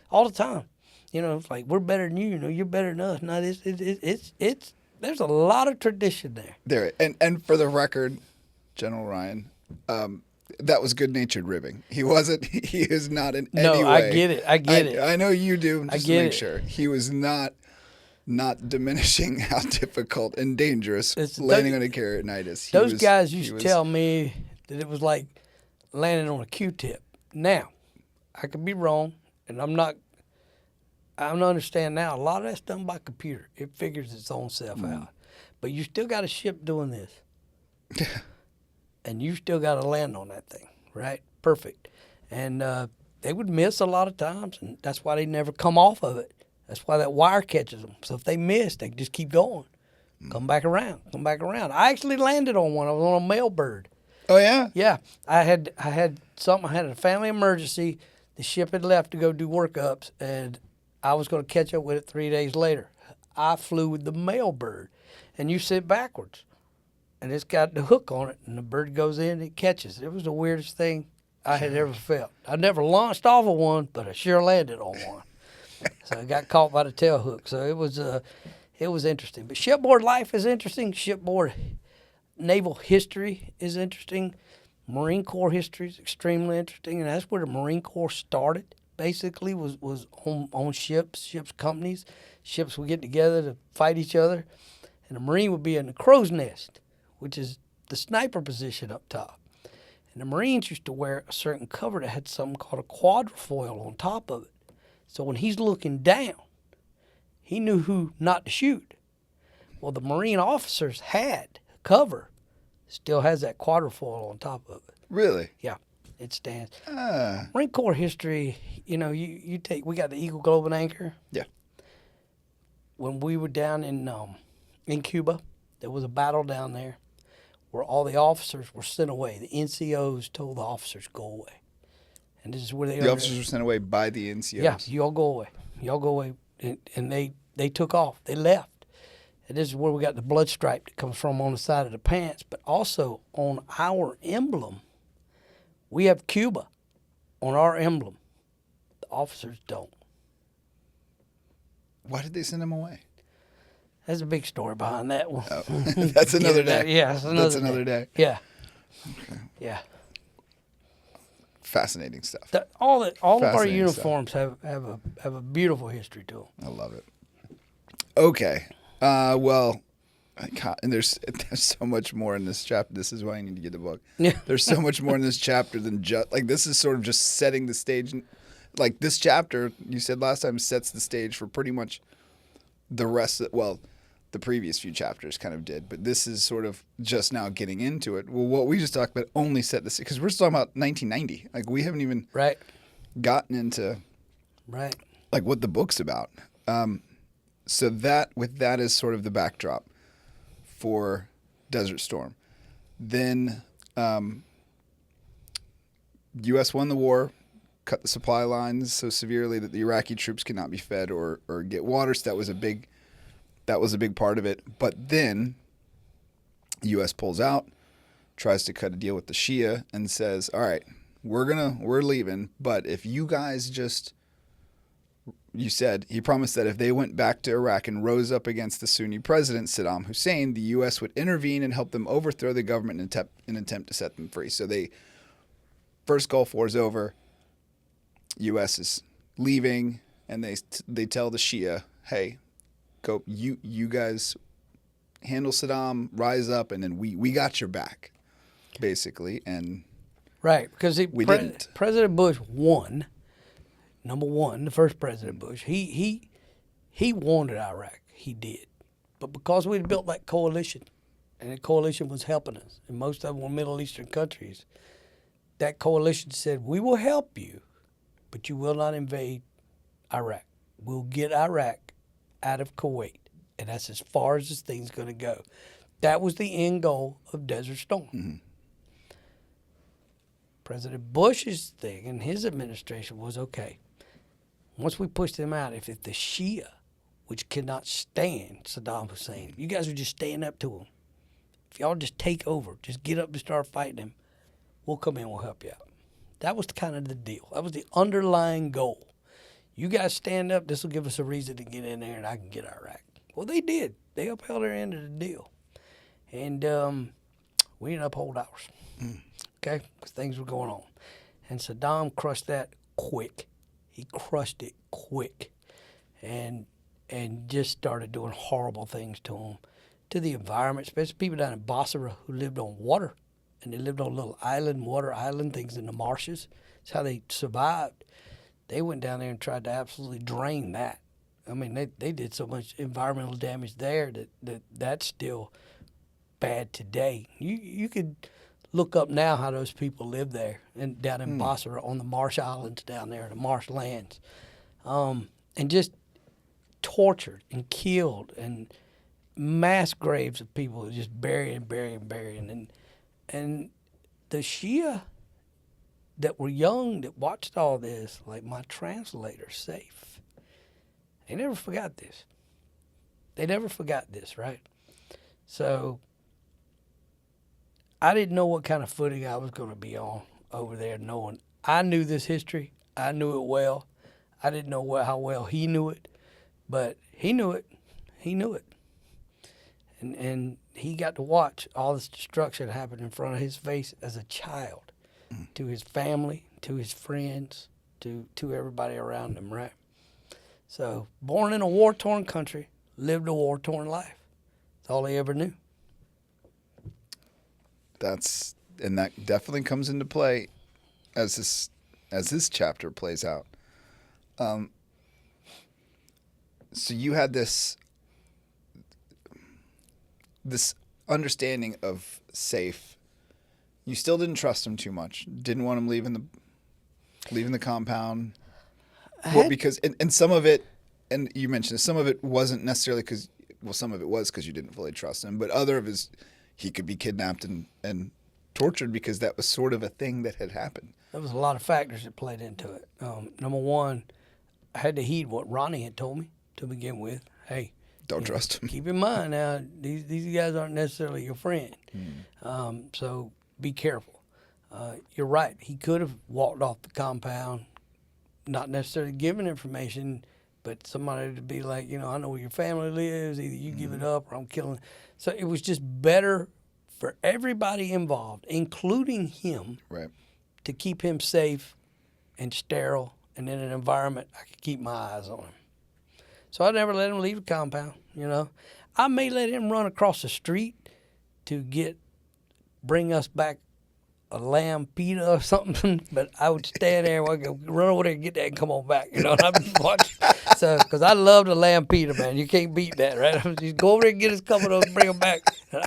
Speaker 2: All the time. You know, it's like, we're better than you. You know, you're better than us. No, it's there's a lot of tradition there.
Speaker 1: There, and for the record, General Ryan, that was good-natured ribbing. He wasn't. He is not in any way.
Speaker 2: No, I get it. I get it.
Speaker 1: I know you do. Just
Speaker 2: I
Speaker 1: to
Speaker 2: get
Speaker 1: make
Speaker 2: it.
Speaker 1: sure, he was not diminishing how difficult and dangerous
Speaker 2: It's-
Speaker 1: landing on a carrot at night is.
Speaker 2: Those guys used to tell me that it was like landing on a Q-tip. Now, I could be wrong, and I don't understand now. A lot of that's done by computer. It figures its own self out. But you still got a ship doing this. And you still got to land on that thing, right? Perfect. And they would miss a lot of times, and that's why they never come off of it. That's why that wire catches them. So if they miss, they just keep going. Come back around. I actually landed on one. I was on a male bird.
Speaker 1: Oh yeah.
Speaker 2: Yeah, I had something. I had a family emergency. The ship had left to go do workups, and I was going to catch up with it 3 days later. I flew with the male bird, and you sit backwards, and it's got the hook on it, and the bird goes in and it catches. It was the weirdest thing I had ever felt. I never launched off of one, but I sure landed on one. So I got caught by the tail hook. So it was interesting. But shipboard life is interesting. Shipboard naval history is interesting. Marine Corps history is extremely interesting, and that's where the Marine Corps started. Basically, was on ships companies. Ships would get together to fight each other, and the Marine would be in the crow's nest, which is the sniper position up top. And the Marines used to wear a certain cover that had something called a quadrifoil on top of it. So when he's looking down, he knew who not to shoot. Well, the Marine officers had cover, still has that quadrifoil on top of it.
Speaker 1: Really?
Speaker 2: Yeah, it stands.
Speaker 1: Ah.
Speaker 2: Marine Corps history, you know, we got the Eagle, Globe, and Anchor.
Speaker 1: Yeah.
Speaker 2: When we were down in Cuba, there was a battle down there where all the officers were sent away. The NCOs told the officers, go away. And this is where
Speaker 1: The officers were sent away by the NCOs.
Speaker 2: Yeah, you all go away. Y'all go away. And they took off. They left. And this is where we got the blood stripe that comes from on the side of the pants. But also on our emblem, we have Cuba on our emblem. The officers don't.
Speaker 1: Why did they send him away?
Speaker 2: There's a big story behind that one.
Speaker 1: Oh, that's another day.
Speaker 2: Yeah, that's another
Speaker 1: day.
Speaker 2: Yeah. Okay. Yeah.
Speaker 1: Fascinating stuff.
Speaker 2: All of our
Speaker 1: Fascinating
Speaker 2: uniforms have a beautiful history to them.
Speaker 1: I love it. Okay. Well, and there's so much more in this chapter. This is why I need to get the book.
Speaker 2: Yeah.
Speaker 1: There's so much more in this chapter than just like this is sort of just setting the stage. Like this chapter, you said last time, sets the stage for pretty much the rest of, well, the previous few chapters kind of did, but this is sort of just now getting into it. Well, what we just talked about only set this because we're still talking about 1990. Like we haven't even
Speaker 2: Right.
Speaker 1: gotten into
Speaker 2: Right.
Speaker 1: like what the book's about. So that with that as sort of the backdrop for Desert Storm, then U.S. won the war, cut the supply lines so severely that the Iraqi troops could not be fed or get water. So that was a big part of it. But then the U.S. pulls out, tries to cut a deal with the Shia, and says, "All right, we're leaving, but if you guys just you said he promised that if they went back to Iraq and rose up against the Sunni president, Saddam Hussein, the U.S. would intervene and help them overthrow the government in an attempt to set them free. So first Gulf War is over. U.S. is leaving, and they tell the Shia, hey, go, you guys handle Saddam, rise up, and then we got your back, basically. And
Speaker 2: right, because
Speaker 1: we didn't.
Speaker 2: President Bush won. Number one, the first President Bush, he wanted Iraq. He did. But because we'd built that coalition, and the coalition was helping us, and most of them were Middle Eastern countries, that coalition said, we will help you, but you will not invade Iraq. We'll get Iraq out of Kuwait. And that's as far as this thing's going to go. That was the end goal of Desert Storm.
Speaker 1: Mm-hmm.
Speaker 2: President Bush's thing and his administration was, okay, once we push them out, if the Shia, which cannot stand Saddam Hussein, you guys would just stand up to him. If y'all just take over, just get up and start fighting him, we'll come in, we'll help you out. That was kind of the deal. That was the underlying goal. You guys stand up, this will give us a reason to get in there and I can get Iraq. Well, they did. They upheld their end of the deal. And we didn't uphold ours. Okay? Because things were going on. And Saddam crushed that quick. He crushed it quick. And just started doing horrible things to them, to the environment, especially people down in Basra who lived on water. And they lived on little water island things in the marshes. That's how they survived. They went down there and tried to absolutely drain that. I mean, they did so much environmental damage there that's still bad today. You could look up now how those people live there and down in Basra on the marsh islands down there, the marshlands, and just tortured and killed and mass graves of people just burying. And the Shia that were young that watched all this, like my translator, Safe, they never forgot this. They never forgot this, right? So I didn't know what kind of footing I was going to be on over there, knowing I knew this history. I knew it well. I didn't know how well he knew it, but he knew it. He knew it. And he got to watch all this destruction happen in front of his face as a child, to his family, to his friends, to everybody around him, right? So, born in a war-torn country, lived a war-torn life. That's all he ever knew.
Speaker 1: And that definitely comes into play as this chapter plays out. So you had this understanding of Safe. You still didn't trust him too much. Didn't want him leaving the compound. Well, because and some of it, and you mentioned this, some of it wasn't necessarily because, well, some of it was because you didn't fully trust him, but other of his, he could be kidnapped and tortured because that was sort of a thing that had happened.
Speaker 2: There was a lot of factors that played into it. Number one, I had to heed what Ronnie had told me to begin with. Hey,
Speaker 1: don't trust him.
Speaker 2: Keep in mind now, these guys aren't necessarily your friend. So be careful. You're right. He could have walked off the compound, not necessarily giving information, but somebody to be like, I know where your family lives. Either you give it up or I'm killing. So it was just better for everybody involved, including him,
Speaker 1: right,
Speaker 2: to keep him safe and sterile and in an environment I could keep my eyes on him. So I never let him leave the compound, I may let him run across the street to bring us back a lamb pita or something, but I would stand there and I'd go, run over there and get that and come on back, and I'd be watching. So, because I love the lamb pita, man. You can't beat that, right? Just go over there and get his couple of those and bring them back.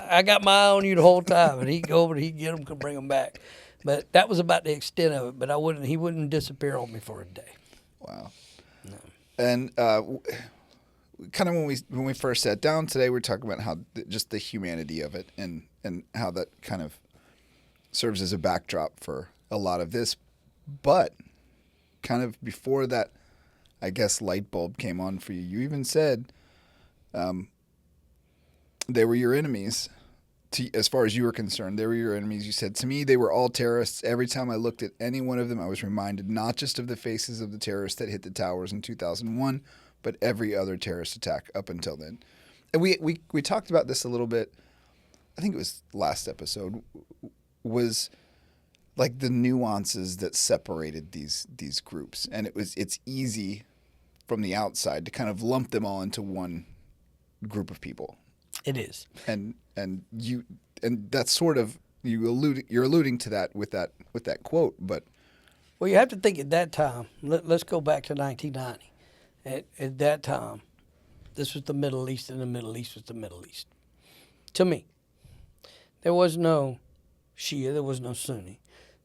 Speaker 2: I got my eye on you the whole time, and he'd go over there, he'd get them, bring them back. But that was about the extent of it, but he wouldn't disappear on me for a day.
Speaker 1: Wow. No. And kind of when we first sat down today, we were talking about how just the humanity of it and how that kind of serves as a backdrop for a lot of this. But kind of before that, I guess, light bulb came on for you. You even said they were your enemies, as far as you were concerned, they were your enemies. You said, to me, they were all terrorists. Every time I looked at any one of them, I was reminded not just of the faces of the terrorists that hit the towers in 2001, but every other terrorist attack up until then. And we talked about this a little bit. I think it was last episode, was like the nuances that separated these groups. And it's easy from the outside to kind of lump them all into one group of people.
Speaker 2: It is.
Speaker 1: And that's sort of you're alluding to that with that quote, but
Speaker 2: Well, you have to think at that time. Let's go back to 1990. At that time, this was the Middle East, and the Middle East was the Middle East. To me, there was no Shia, there was no Sunni,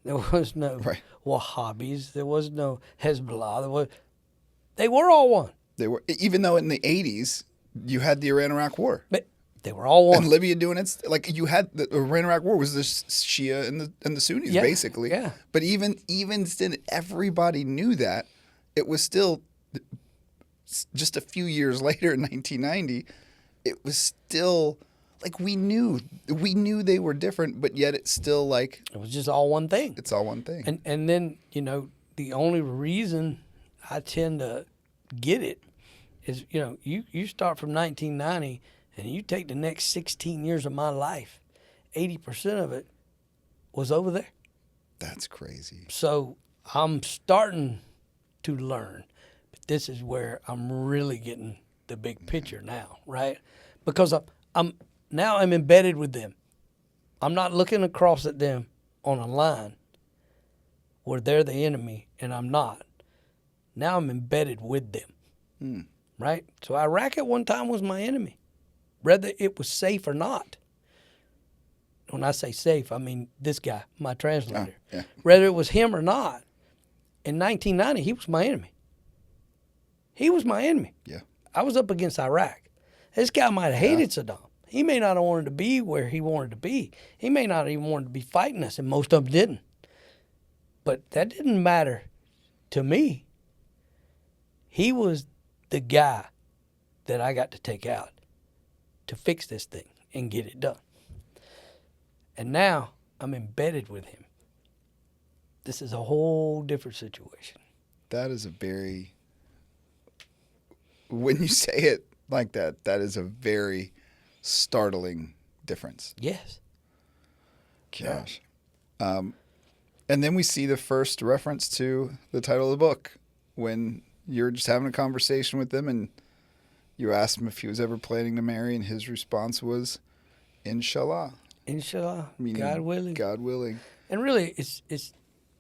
Speaker 2: there was no
Speaker 1: Right.
Speaker 2: Wahhabis, there was no Hezbollah. They were all one,
Speaker 1: they were, even though in the 80s you had the Iran-Iraq War.
Speaker 2: but they were all one.
Speaker 1: And Libya doing its, like, you had the Iran-Iraq War was the Shia and the Sunnis,
Speaker 2: Yeah,
Speaker 1: basically.
Speaker 2: yeah.
Speaker 1: But even still, everybody knew that. It was still just a few years later in 1990. It was still like we knew they were different, but yet it's still like
Speaker 2: It was just all one thing.
Speaker 1: it's all one thing.
Speaker 2: And then, the only reason I tend to get it is, you start from 1990 and you take the next 16 years of my life, 80% of it was over there.
Speaker 1: That's crazy.
Speaker 2: So I'm starting to learn. But this is where I'm really getting the big picture now, right? Because I'm embedded with them. I'm not looking across at them on a line where they're the enemy and I'm not. Now I'm embedded with them, right? So Iraq at one time was my enemy, whether it was safe or not. When I say safe, I mean this guy, my translator.
Speaker 1: yeah.
Speaker 2: Whether it was him or not, in 1990, he was my enemy. He was my enemy.
Speaker 1: Yeah.
Speaker 2: I was up against Iraq. This guy might have hated Saddam. He may not have wanted to be where he wanted to be. He may not even wanted to be fighting us, and most of them didn't. But that didn't matter to me. He was the guy that I got to take out to fix this thing and get it done. And now I'm embedded with him. This is a whole different situation.
Speaker 1: That is a very, when you say it like that, that is a very startling difference.
Speaker 2: Yes.
Speaker 1: Gosh. And then we see the first reference to the title of the book when you're just having a conversation with him and you asked him if he was ever planning to marry, and his response was, Inshallah.
Speaker 2: Inshallah,
Speaker 1: Meaning
Speaker 2: God willing.
Speaker 1: God willing.
Speaker 2: And really, it's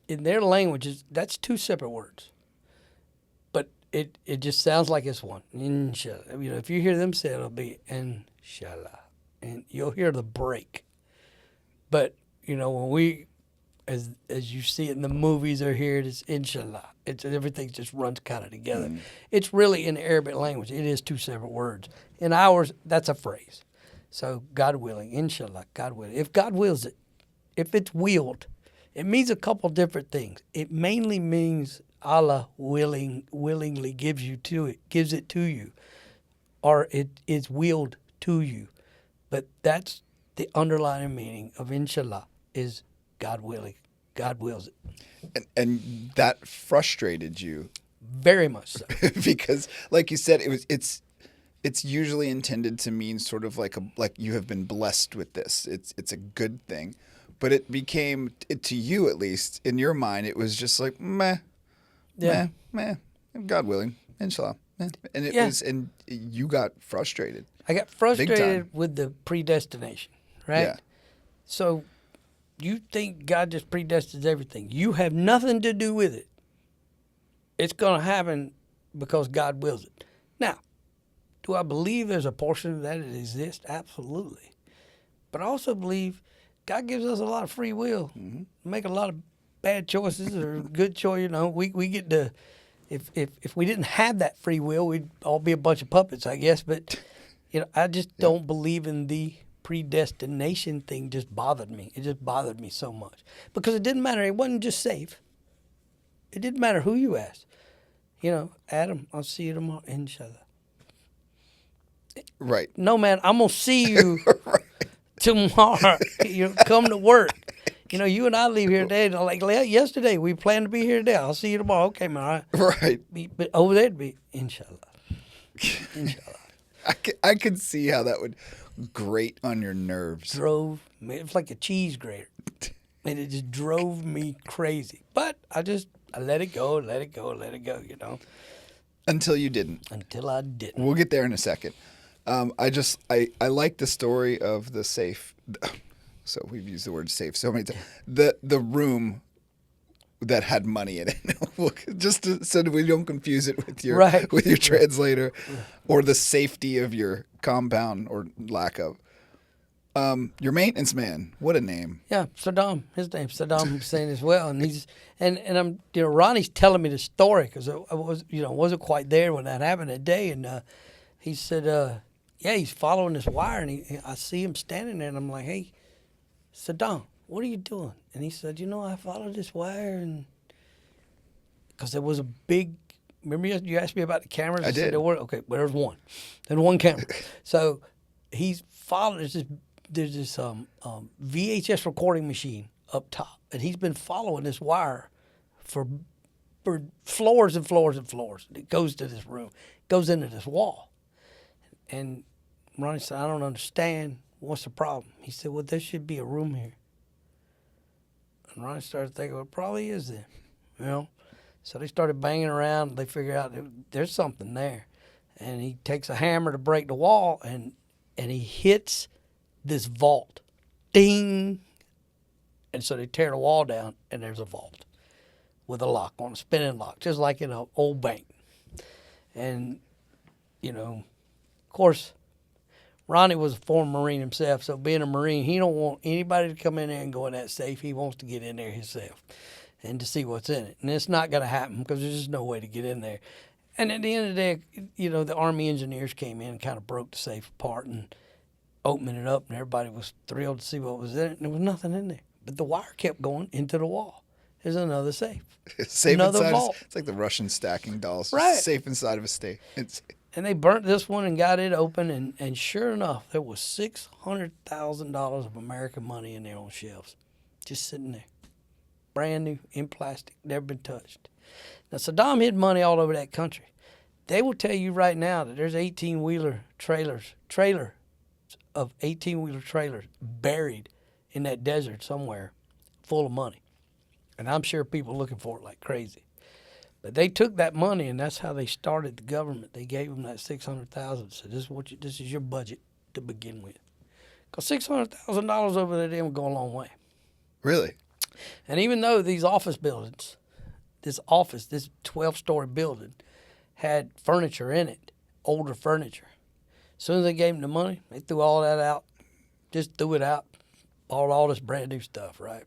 Speaker 2: in their languages, that's two separate words. But it just sounds like it's one. Inshallah. If you hear them say it, it'll be Inshallah. And you'll hear the break. But, when we, as you see it in the movies or hear it, it's Inshallah. Everything just runs kind of together. It's really in the Arabic language. It is two separate words. In ours, that's a phrase. So, God willing, Inshallah, God willing. If God wills it, if it's willed, it means a couple different things. It mainly means Allah willingly gives it to you, or it is willed to you. But that's the underlying meaning of Inshallah is God willing. God wills it.
Speaker 1: And that frustrated you
Speaker 2: Very much so.
Speaker 1: because, like you said, it's usually intended to mean sort of like you have been blessed with this. It's a good thing, but it became, to you at least, in your mind, it was just like meh,
Speaker 2: Yeah.
Speaker 1: meh, God willing, inshallah, meh. And and you got frustrated.
Speaker 2: I got frustrated with the predestination, right?
Speaker 1: Yeah.
Speaker 2: So you think God just predestines everything. You have nothing to do with it. It's going to happen because God wills it. Now, do I believe there's a portion of that exists? Absolutely. But I also believe God gives us a lot of free will. Make a lot of bad choices or good choice. We get to, if we didn't have that free will, we'd all be a bunch of puppets, I guess. But, I just don't believe in the predestination thing. Just bothered me. It just bothered me so much. Because it didn't matter. It wasn't just safe. It didn't matter who you asked. Adam, I'll see you tomorrow, inshallah.
Speaker 1: Right.
Speaker 2: No, man, I'm going to see you tomorrow. Come to work. You and I leave here today. And I'm like, yesterday we planned to be here today. I'll see you tomorrow. Okay, man. All right.
Speaker 1: Right.
Speaker 2: But over there, it'd be inshallah. Inshallah.
Speaker 1: I could see how that would grate on your nerves.
Speaker 2: Drove me. It was like a cheese grater. And it just drove me crazy. But I let it go,
Speaker 1: Until you didn't.
Speaker 2: Until I didn't.
Speaker 1: We'll get there in a second. I like the story of the safe. So we've used the word safe so many times. The room that had money in it, so we don't confuse it with your translator, or the safety of your compound or lack of. Your maintenance man, what a name!
Speaker 2: Yeah, Saddam. His name's Saddam Hussein as well, and he's and I'm Ronnie's telling me the story because I wasn't quite there when that happened that day, and he said, he's following this wire, and I see him standing there, and I'm like, hey, Saddam, what are you doing? And he said, I followed this wire, and because there was a big. Remember you asked me about the cameras?
Speaker 1: I did.
Speaker 2: Said there were, okay, well, there's one. There's one camera. So he's following. There's this VHS recording machine up top, and he's been following this wire for floors and floors and floors. It goes to this room, goes into this wall. And Ronnie said, I don't understand. What's the problem? He said, well, there should be a room here. And Ronnie started thinking, well, it probably is then. So they started banging around. They figured out there's something there. And he takes a hammer to break the wall, and he hits this vault. Ding! And so they tear the wall down, and there's a vault with a lock on, a spinning lock, just like in an old bank. And, of course, Ronnie was a former Marine himself, so being a Marine, he don't want anybody to come in there and go in that safe. He wants to get in there himself and to see what's in it. And it's not going to happen because there's just no way to get in there. And at the end of the day, the Army engineers came in and kind of broke the safe apart and opened it up, and everybody was thrilled to see what was in it, and there was nothing in there. But the wire kept going into the wall. There's another safe.
Speaker 1: Safe
Speaker 2: another
Speaker 1: inside.
Speaker 2: vault.
Speaker 1: It's like the Russian stacking dolls.
Speaker 2: Right.
Speaker 1: Safe inside of a safe.
Speaker 2: And they burnt this one and got it open, and sure enough, there was $600,000 of American money in there on shelves, just sitting there, brand new, in plastic, never been touched. Now, Saddam hid money all over that country. They will tell you right now that there's 18-wheeler trailers buried in that desert somewhere, full of money, and I'm sure people looking for it like crazy. But they took that money, and that's how they started the government. They gave them that $600,000. So this is your budget to begin with. Because $600,000 over there would go a long way.
Speaker 1: Really?
Speaker 2: And even though these office buildings, this 12-story building, had furniture in it, older furniture. As soon as they gave them the money, they threw all that out, just threw it out, bought all this brand new stuff, right?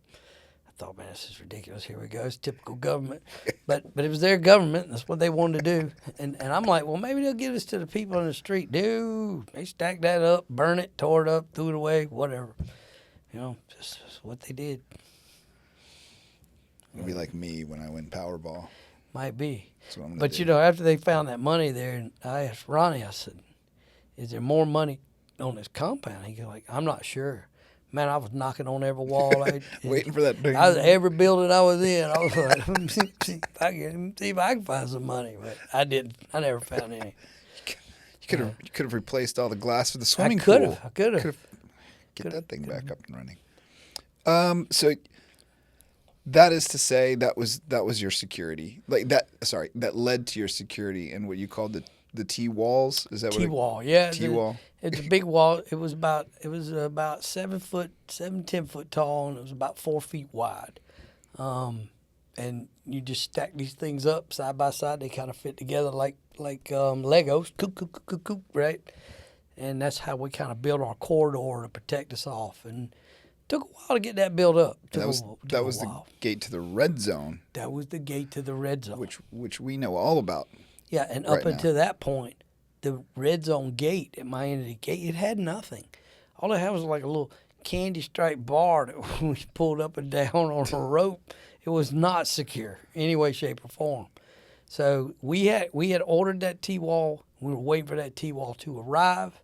Speaker 2: I thought, man, this is ridiculous. Here we go. It's typical government. But it was their government. And that's what they wanted to do. And I'm like, well, maybe they'll give this to the people in the street. Dude, they stacked that up, burned it, tore it up, threw it away, whatever. Just what they did.
Speaker 1: It'd be like me when I win Powerball.
Speaker 2: Might be.
Speaker 1: That's what I'm gonna do.
Speaker 2: After they found that money there, and I asked Ronnie, I said, is there more money on this compound? He goes, like, I'm not sure. Man, I was knocking on every wall.
Speaker 1: Waiting for that thing.
Speaker 2: Every building I was in, I was like, let me see if I can find some money. But I didn't. I never found any.
Speaker 1: You could have replaced all the glass for the swimming pool.
Speaker 2: I could have.
Speaker 1: Get that thing back up and running. So that is to say that was your security. Like that. Sorry, that led to your security and what you called the T-walls. Is that what
Speaker 2: T-wall? Yeah.
Speaker 1: T-wall.
Speaker 2: It's a big wall. It was about 10 foot tall, and it was about 4 feet wide. And you just stack these things up side by side. They kind of fit together like Legos, coop, right? And that's how we kind of built our corridor to protect us off. And it took a while to get that built up.
Speaker 1: That was the gate to the red zone.
Speaker 2: That was the gate to the red zone,
Speaker 1: which we know all about.
Speaker 2: Yeah, and up until that point, the red zone gate at my end of the gate, it had nothing. All it had was like a little candy striped bar that we pulled up and down on a rope. It was not secure in any way, shape, or form. So we had ordered that T-wall. We were waiting for that T-wall to arrive,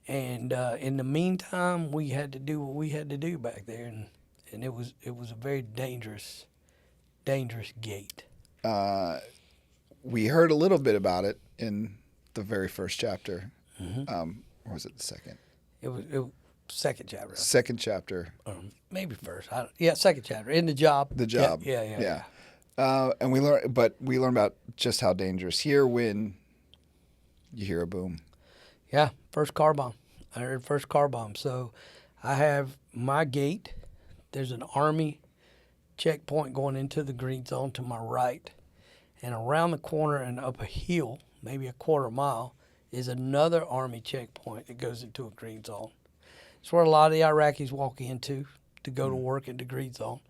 Speaker 2: And in the meantime, we had to do what we had to do back there, and it was a very dangerous gate.
Speaker 1: We heard a little bit about it in the very first chapter. Or was it the second?
Speaker 2: It was second chapter.
Speaker 1: Second chapter.
Speaker 2: Maybe first. Second chapter in the job.
Speaker 1: The job.
Speaker 2: Yeah.
Speaker 1: And we learn about just how dangerous here when you hear a boom.
Speaker 2: Yeah, first car bomb. I heard first car bomb. So I have my gate. There's an Army checkpoint going into the green zone to my right. And around the corner and up a hill, maybe a quarter mile, is another Army checkpoint that goes into a green zone. It's where a lot of the Iraqis walk into to go to work in the green zone.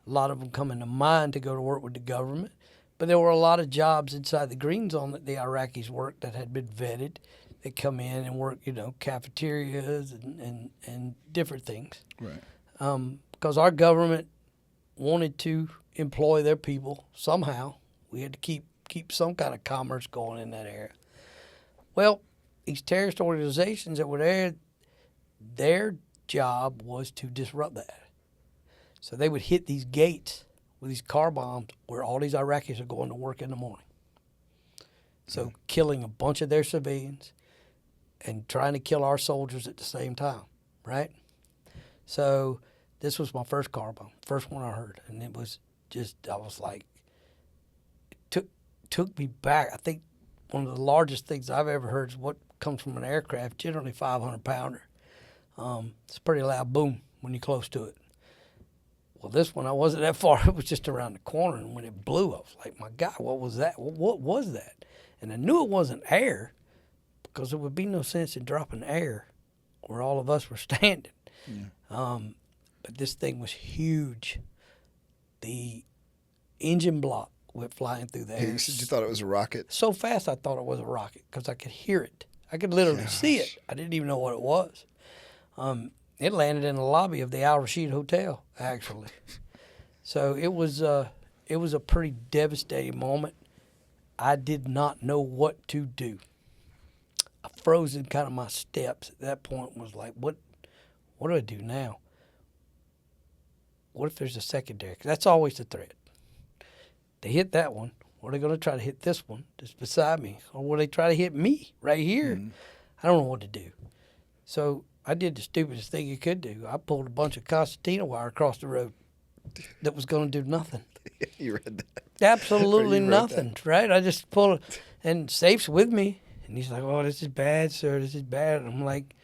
Speaker 2: A lot of them come into mine to go to work with the government. But there were a lot of jobs inside the green zone that the Iraqis worked that had been vetted. They come in and work, cafeterias and different things.
Speaker 1: Right.
Speaker 2: Because our government wanted to employ their people somehow. We had to keep some kind of commerce going in that area. Well, these terrorist organizations that were there, their job was to disrupt that. So they would hit these gates with these car bombs where all these Iraqis are going to work in the morning. So killing a bunch of their civilians and trying to kill our soldiers at the same time, right? So this was my first car bomb, first one I heard. And it was just, I was like, it took me back. I think one of the largest things I've ever heard is what comes from an aircraft, generally 500-pounder. It's a pretty loud boom when you're close to it. Well, this one, I wasn't that far. It was just around the corner, and when it blew, I was like, my God, what was that? What was that? And I knew it wasn't air because there would be no sense in dropping air where all of us were standing. Yeah. But this thing was huge. The engine block went flying through the air.
Speaker 1: You said you thought it was a rocket?
Speaker 2: So fast I thought it was a rocket because I could hear it. I could literally see it. I didn't even know what it was. It landed in the lobby of the Al Rashid Hotel, actually. So it was a pretty devastating moment. I did not know what to do. I froze in kind of my steps at that point. Was like, what do I do now? What if there's a secondary? 'Cause that's always the threat. They hit that one. Or are they going to try to hit this one that's beside me? Or will they try to hit me right here? I don't know what to do. So I did the stupidest thing you could do. I pulled a bunch of concertina wire across the road that was going to do nothing.
Speaker 1: You read that?
Speaker 2: Absolutely nothing, right? I just pulled it. And Safe's with me. And he's like, oh, this is bad, sir. This is bad. And I'm like,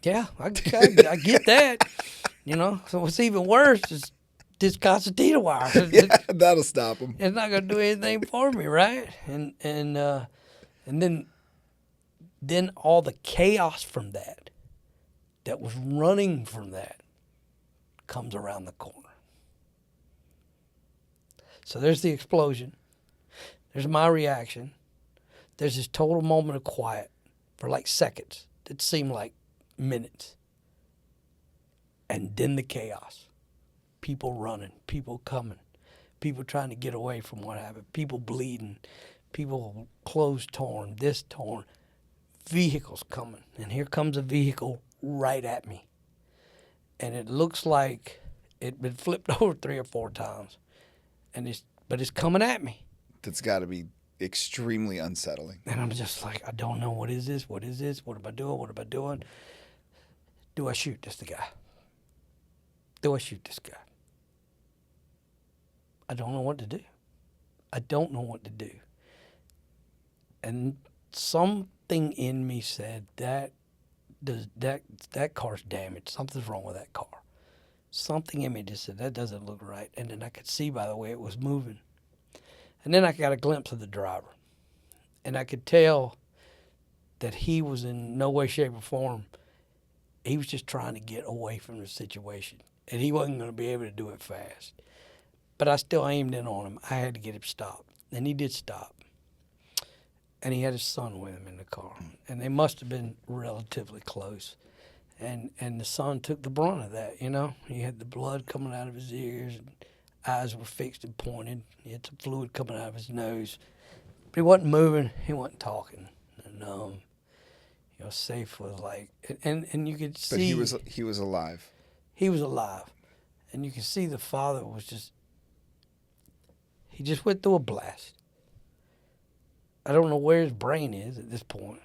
Speaker 2: yeah, I get that. So what's even worse is this concertina wire.
Speaker 1: Yeah, that'll stop him.
Speaker 2: It's not going to do anything for me, right? And then all the chaos from that was running from that comes around the corner. So there's the explosion. There's my reaction. There's this total moment of quiet for like seconds that seemed like minutes. And then the chaos. People running, people coming, people trying to get away from what happened, people bleeding, people clothes torn, this torn, vehicles coming. And here comes a vehicle right at me. And it looks like it'd been flipped over 3 or 4 times. But it's coming at me.
Speaker 1: That's got to be extremely unsettling.
Speaker 2: And I'm just like, I don't know, what is this? What is this? What am I doing? What am I doing? Do I shoot this guy? Do I shoot this guy? I don't know what to do. I don't know what to do. And something in me said that car's damaged. Something's wrong with that car. Something in me just said that doesn't look right. And then I could see by the way it was moving. And then I got a glimpse of the driver. And I could tell that he was in no way, shape, or form. He was just trying to get away from the situation. And he wasn't going to be able to do it fast. But I still aimed in on him. I had to get him stopped. And he did stop. And he had his son with him in the car. And they must have been relatively close. And the son took the brunt of that, He had the blood coming out of his ears. And eyes were fixed and pointed. He had some fluid coming out of his nose. But he wasn't moving. He wasn't talking. And, Safe was like, and you could see
Speaker 1: But he was alive.
Speaker 2: he was alive, and you could see the father was he just went through a blast. I don't know where his brain is at this point.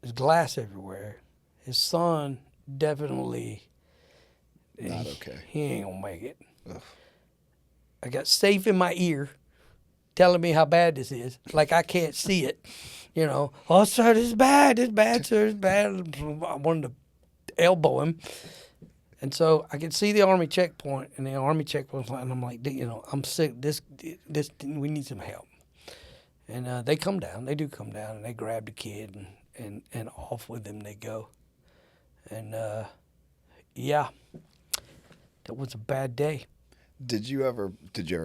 Speaker 2: There's glass everywhere. His son definitely
Speaker 1: Not okay.
Speaker 2: He ain't gonna make it.
Speaker 1: Ugh.
Speaker 2: I got Safe in my ear telling me how bad this is. Like I can't see it. Oh, sir, this is bad. This is bad, sir. This is bad. I wanted to elbow him. And so I could see the Army checkpoint, and the Army checkpoint, and I'm like, I'm sick. This, we need some help. And they come down. They do come down, and they grab the kid, and off with him they go. And, yeah, that was a bad day.
Speaker 1: Did you ever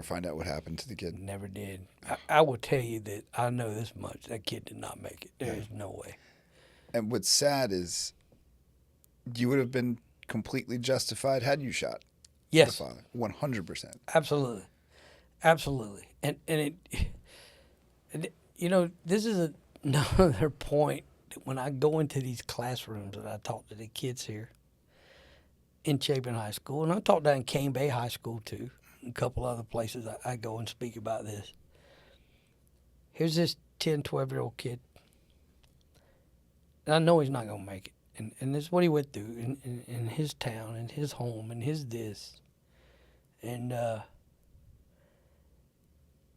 Speaker 1: find out what happened to the kid?
Speaker 2: Never did. I will tell you that I know this much. That kid did not make it. There is no way.
Speaker 1: And what's sad is you would have been completely justified had you shot
Speaker 2: Yes.
Speaker 1: the father. 100%.
Speaker 2: Absolutely. Absolutely. And this is another point that when I go into these classrooms that I talk to the kids here in Chapin High School, and I talk down in Cane Bay High School too, a couple other places I go and speak about this. Here's this 10, 12-year-old kid. And I know he's not going to make it. And this is what he went through in his town, in his home, in his this. And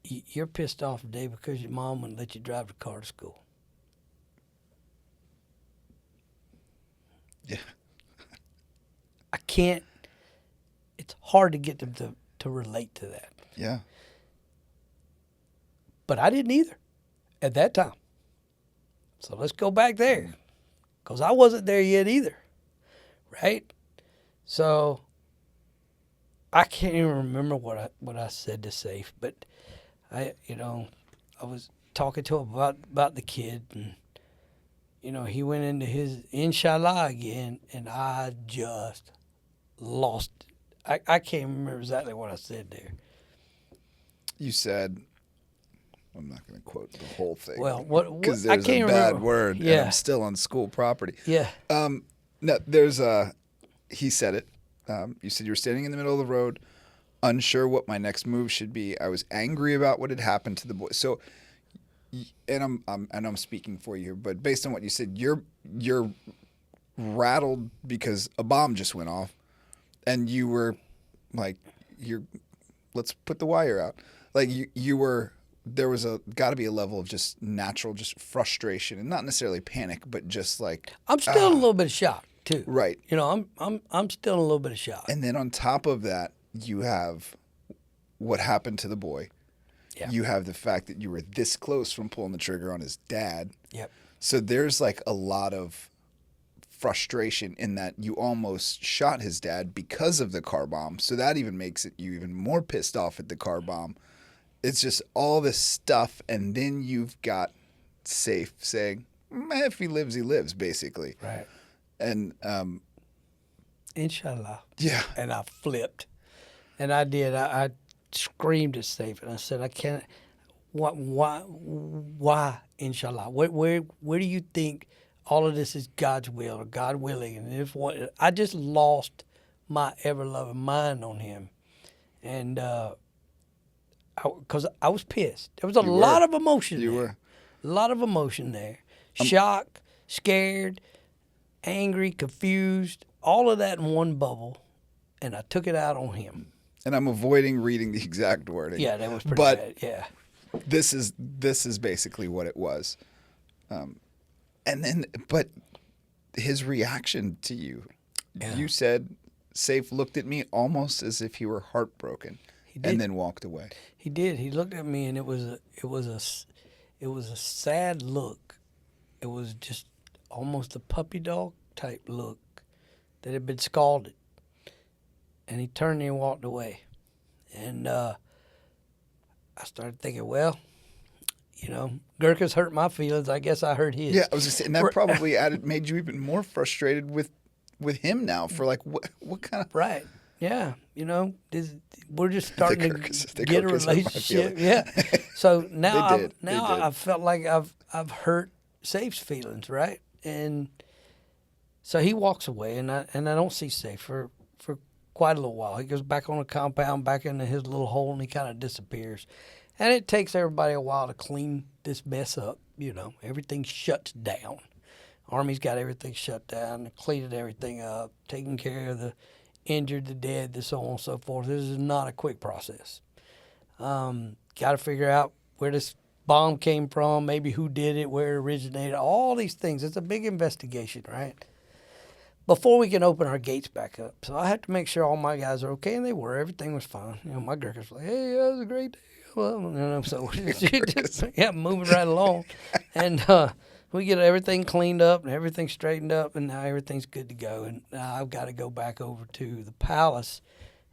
Speaker 2: you're pissed off today because your mom wouldn't let you drive the car to school.
Speaker 1: Yeah.
Speaker 2: I can't. It's hard to get them to relate to that.
Speaker 1: Yeah.
Speaker 2: But I didn't either at that time. So let's go back there because I wasn't there yet either. Right? So I can't even remember what I said to Safe, but I was talking to him about the kid, and he went into his inshallah again, and I just lost it. I can't remember exactly what I said there.
Speaker 1: You said, I'm not going to quote the whole thing.
Speaker 2: Well, what
Speaker 1: because
Speaker 2: I
Speaker 1: there's
Speaker 2: can't
Speaker 1: a bad
Speaker 2: remember.
Speaker 1: word,
Speaker 2: Yeah.
Speaker 1: and I'm still on school property.
Speaker 2: Yeah.
Speaker 1: No, he said it. You said you were standing in the middle of the road, unsure what my next move should be. I was angry about what had happened to the boy. So, and I'm speaking for you, but based on what you said, you're rattled because a bomb just went off, and you were like, let's put the wire out. Like you were. There was got to be a level of just natural, just frustration, and not necessarily panic, but just like
Speaker 2: I'm still in a little bit of shock too.
Speaker 1: Right.
Speaker 2: I'm still in a little bit of shock.
Speaker 1: And then on top of that, you have what happened to the boy.
Speaker 2: Yeah.
Speaker 1: You have the fact that you were this close from pulling the trigger on his dad.
Speaker 2: Yep.
Speaker 1: So there's like a lot of frustration in that you almost shot his dad because of the car bomb. So that even makes it you even more pissed off at the car bomb. It's just all this stuff, and then you've got Safe saying, if he lives, basically.
Speaker 2: Right.
Speaker 1: And
Speaker 2: Inshallah.
Speaker 1: yeah.
Speaker 2: And I flipped. And I did. I screamed at Safe, and I said, I can't. Why, inshallah? Where do you think all of this is God's will or God willing? And if what I just lost my ever-loving mind on him. And because I was pissed. There was a lot of emotion
Speaker 1: You
Speaker 2: there.
Speaker 1: were.
Speaker 2: A lot of emotion there. Shock, scared, angry, confused, all of that in one bubble. And I took it out on him.
Speaker 1: And I'm avoiding reading the exact wording.
Speaker 2: Yeah, that was pretty
Speaker 1: But
Speaker 2: bad. Yeah.
Speaker 1: this is basically what it was. But his reaction to you, you said Safe looked at me almost as if he were heartbroken, and then walked away.
Speaker 2: He did. He looked at me, and it was a sad look. It was just almost a puppy dog type look that had been scalded. And he turned and walked away. And I started thinking, well, Gurkha's hurt my feelings. I guess I hurt his.
Speaker 1: Yeah, I was just saying that probably made you even more frustrated with him now for like what kind of
Speaker 2: Right. Yeah. We're just starting
Speaker 1: the
Speaker 2: to get a
Speaker 1: Gurkhas hurt my
Speaker 2: relationship.
Speaker 1: feelings.
Speaker 2: Yeah. So now
Speaker 1: They did.
Speaker 2: I felt like I've hurt Safe's feelings, right? and so he walks away, and I don't see Safe for quite a little while. He goes back on the compound, back into his little hole, and he kind of disappears. And it takes everybody a while to clean this mess up. You know, everything shuts down. Army's got everything shut down, cleaning everything up, taking care of the injured, the dead, the so on and so forth. This is not a quick process. Got to figure out where this bomb came from, maybe who did it, where it originated, all these things. It's a big investigation, right? Before we can open our gates back up. So I have to make sure all my guys are okay, and they were. Everything was fine. You know, my Gurkhas were like, hey, that was a great day. Well, you know, so yeah, moving right along. And we get everything cleaned up and everything straightened up, and now everything's good to go. And now I've got to go back over to the palace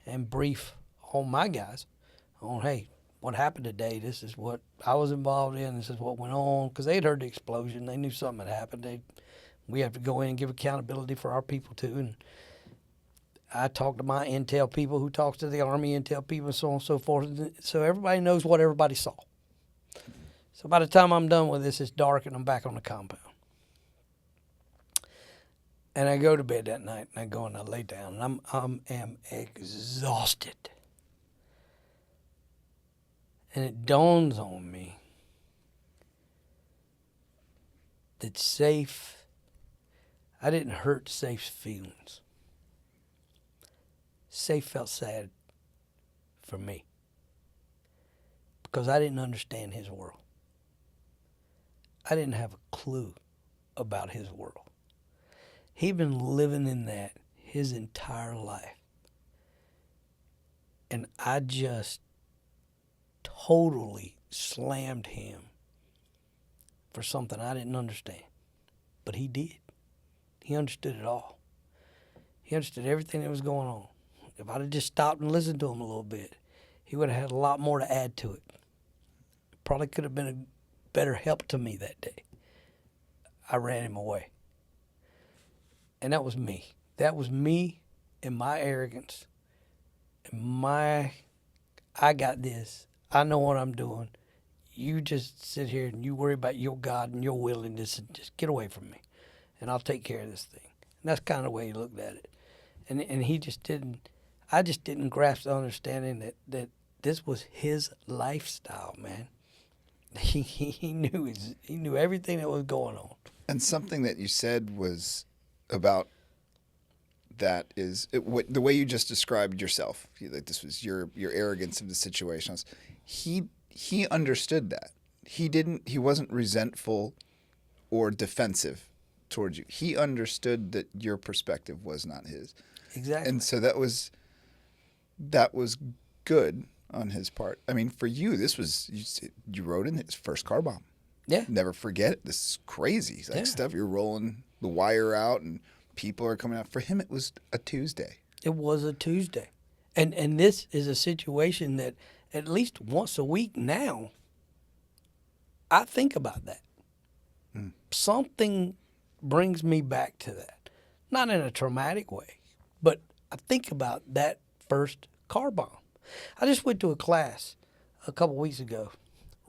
Speaker 2: and brief all my guys on, hey, what happened today? This is what I was involved in. This is what went on. Because they'd heard the explosion. They knew something had happened. We have to go in and give accountability for our people, too. And I talk to my intel people who talks to the Army intel people and so on and so forth. So everybody knows what everybody saw. So by the time I'm done with this, it's dark and I'm back on the compound. And I go to bed that night and I go and I lay down and I am exhausted. And it dawns on me that I didn't hurt Safe's feelings. Safe felt sad for me because I didn't understand his world. I didn't have a clue about his world. He'd been living in that his entire life. And I just totally slammed him for something I didn't understand. But he did. He understood it all. He understood everything that was going on. If I'd have just stopped and listened to him a little bit, he would have had a lot more to add to it. Probably could have been a better help to me that day. I ran him away. And that was me. That was me and my arrogance. And I got this. I know what I'm doing. You just sit here and you worry about your God and your willingness and just get away from me. And I'll take care of this thing. And that's kind of the way he looked at it. And he just didn't, I just didn't grasp the understanding that this was his lifestyle, man. He knew everything that was going on.
Speaker 1: And something that you said was about that is the way you just described yourself. Like this was your arrogance of the situation. He understood that. He wasn't resentful or defensive towards you. He understood that your perspective was not his.
Speaker 2: Exactly.
Speaker 1: And so that was good on his part. I mean, for you, this was you rode in his first car bomb.
Speaker 2: Yeah.
Speaker 1: Never forget it. This is crazy. Like stuff. You're rolling the wire out and people are coming out. For him, it was a Tuesday.
Speaker 2: It was a Tuesday. And this is a situation that at least once a week now, I think about that. Something brings me back to that. Not in a traumatic way, but I think about that first car bomb. I just went to a class a couple weeks ago.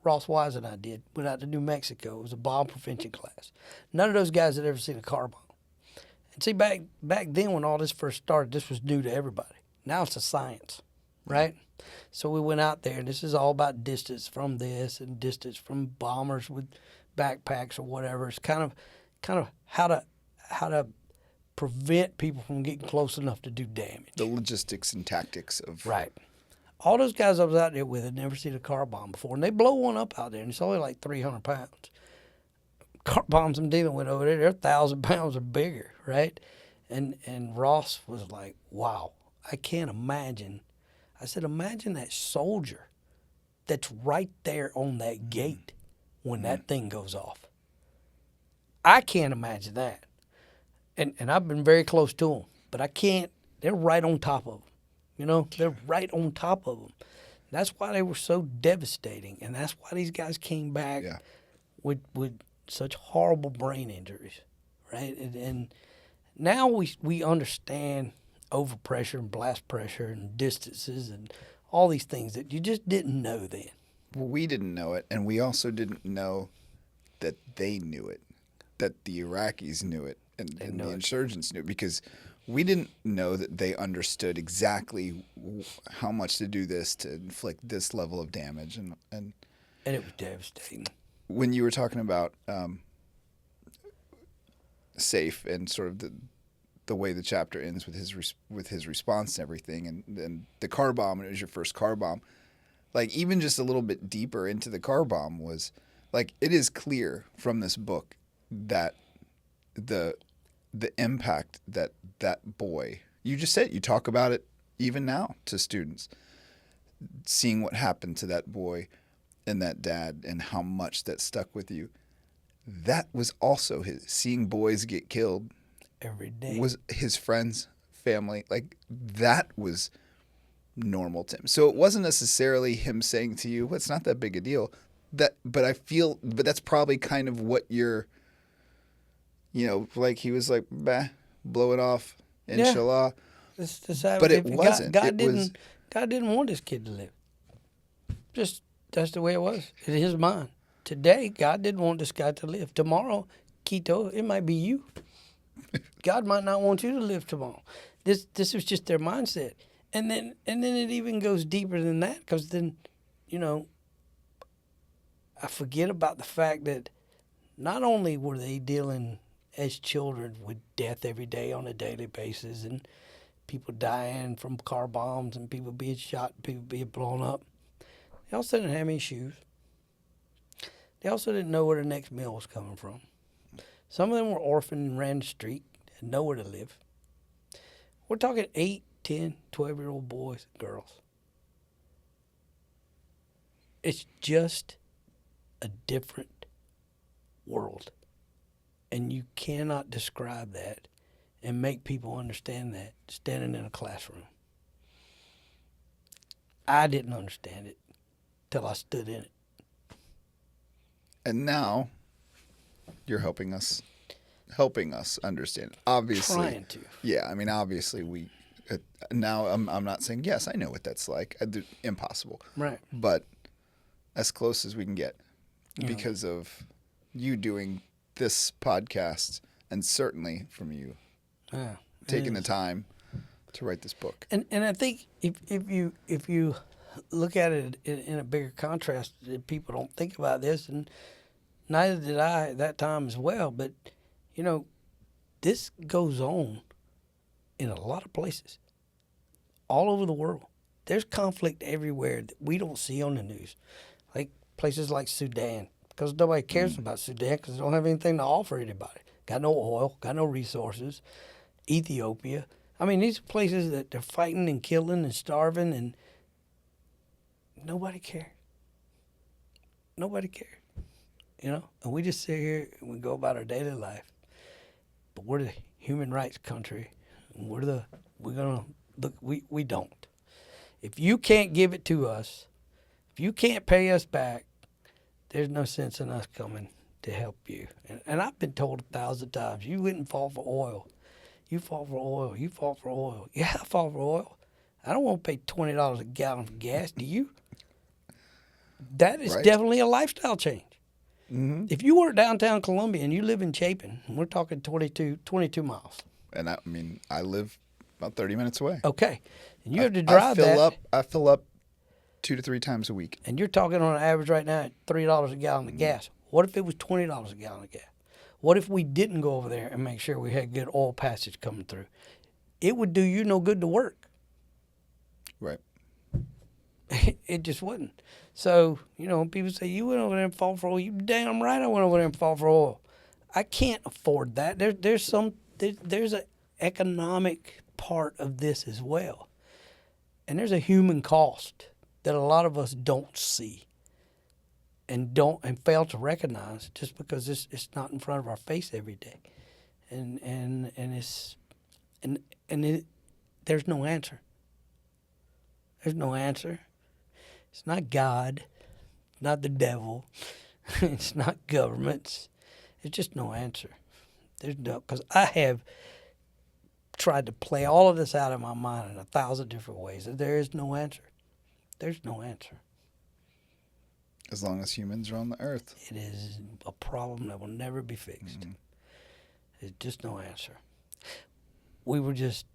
Speaker 2: Ross Wise and I went out to New Mexico. It was a bomb prevention class. None of those guys had ever seen a car bomb. And see, back then when all this first started, this was new to everybody. Now it's a science, right? So we went out there, and this is all about distance from this and distance from bombers with backpacks or whatever. It's kind of how to prevent people from getting close enough to do damage.
Speaker 1: The logistics and tactics of
Speaker 2: right. All those guys I was out there with had never seen a car bomb before, and they blow one up out there, and it's only like 300 pounds. Car bombs I'm dealing with over there, they're 1,000 pounds or bigger, right? And Ross was like, wow, I can't imagine. I said, imagine that soldier that's right there on that gate when that thing goes off. I can't imagine that. And I've been very close to them, but I can't. They're right on top of them. You know, they're right on top of them. That's why they were so devastating, and that's why these guys came back with such horrible brain injuries, right? And now we understand overpressure and blast pressure and distances and all these things that you just didn't know then.
Speaker 1: Well, we didn't know it, and we also didn't know that they knew it. that the Iraqis knew it and
Speaker 2: knew
Speaker 1: the
Speaker 2: it.
Speaker 1: insurgents knew it, because we didn't know that they understood exactly how much to do this to inflict this level of damage. And
Speaker 2: And it was devastating.
Speaker 1: when you were talking about Safe and sort of the way the chapter ends with his response and everything, and the car bomb, and it was your first car bomb, like even just a little bit deeper into the car bomb was like, it is clear from this book that the impact that boy, you just said, you talk about it even now to students, seeing what happened to that boy and that dad and how much that stuck with you. That was also seeing boys get killed
Speaker 2: Every day.
Speaker 1: was his friends, family. Like, that was normal to him. So it wasn't necessarily him saying to you, well, it's not that big a deal. But that's probably kind of what you're, like he was like, bah, blow it off, inshallah. But it wasn't.
Speaker 2: God didn't want this kid to live. Just that's the way it was in his mind. Today, God didn't want this guy to live. Tomorrow, Quito, it might be you. God might not want you to live tomorrow. This was just their mindset. And then it even goes deeper than that, because then, I forget about the fact that not only were they dealing as children with death every day on a daily basis, and people dying from car bombs and people being shot and people being blown up, they also didn't have any shoes. They also didn't know where the next meal was coming from. Some of them were orphaned and ran the street, had nowhere to live. We're talking 8, 10, 12-year-old boys and girls. It's just a different world. And you cannot describe that and make people understand that standing in a classroom. I didn't understand it till I stood in it.
Speaker 1: And now you're helping us understand. Obviously,
Speaker 2: Trying to.
Speaker 1: Yeah, I mean, obviously we. Now I'm not saying yes, I know what that's like. Impossible.
Speaker 2: Right.
Speaker 1: But as close as we can get,
Speaker 2: Yeah.
Speaker 1: because of you doing this podcast, and certainly from you
Speaker 2: Yeah.
Speaker 1: taking the time to write this book.
Speaker 2: And I think if you look at it in a bigger contrast, people don't think about this, and neither did I at that time as well. But this goes on in a lot of places, all over the world. There's conflict everywhere that we don't see on the news, like places like Sudan, because nobody cares about Sudan because they don't have anything to offer anybody. Got no oil, got no resources. Ethiopia. I mean, these are places that they're fighting and killing and starving, and nobody cares. Nobody cares. And we just sit here and we go about our daily life. But we're the human rights country, and we don't. If you can't give it to us, if you can't pay us back, there's no sense in us coming to help you. And I've been told 1,000 times, you wouldn't fall for oil. You fall for oil. You fall for oil. Yeah, I fall for oil. I don't want to pay $20 a gallon for gas. Do you? That is
Speaker 1: Right.
Speaker 2: definitely a lifestyle change.
Speaker 1: Mm-hmm.
Speaker 2: If you were downtown Columbia and you live in Chapin, we're talking 22 miles.
Speaker 1: And I live about 30 minutes away.
Speaker 2: Okay. And you have to drive
Speaker 1: I fill up 2 to 3 times a week.
Speaker 2: And you're talking on an average right now at $3 a gallon of gas. What if it was $20 a gallon of gas? What if we didn't go over there and make sure we had good oil passage coming through? It would do you no good to work.
Speaker 1: Right.
Speaker 2: It just wouldn't. So, people say, you went over there and fought for oil. You damn right I went over there and fought for oil. I can't afford that. There's an economic part of this as well. And there's a human cost that a lot of us don't see and fail to recognize just because it's not in front of our face every day. There's no answer. There's no answer. It's not God, not the devil, it's not governments. There's just no answer. Because I have tried to play all of this out in my mind in 1,000 different ways. And there is no answer. There's no answer.
Speaker 1: As long as humans are on the earth.
Speaker 2: It is a problem that will never be fixed.
Speaker 1: Mm-hmm.
Speaker 2: There's just no answer. We were just,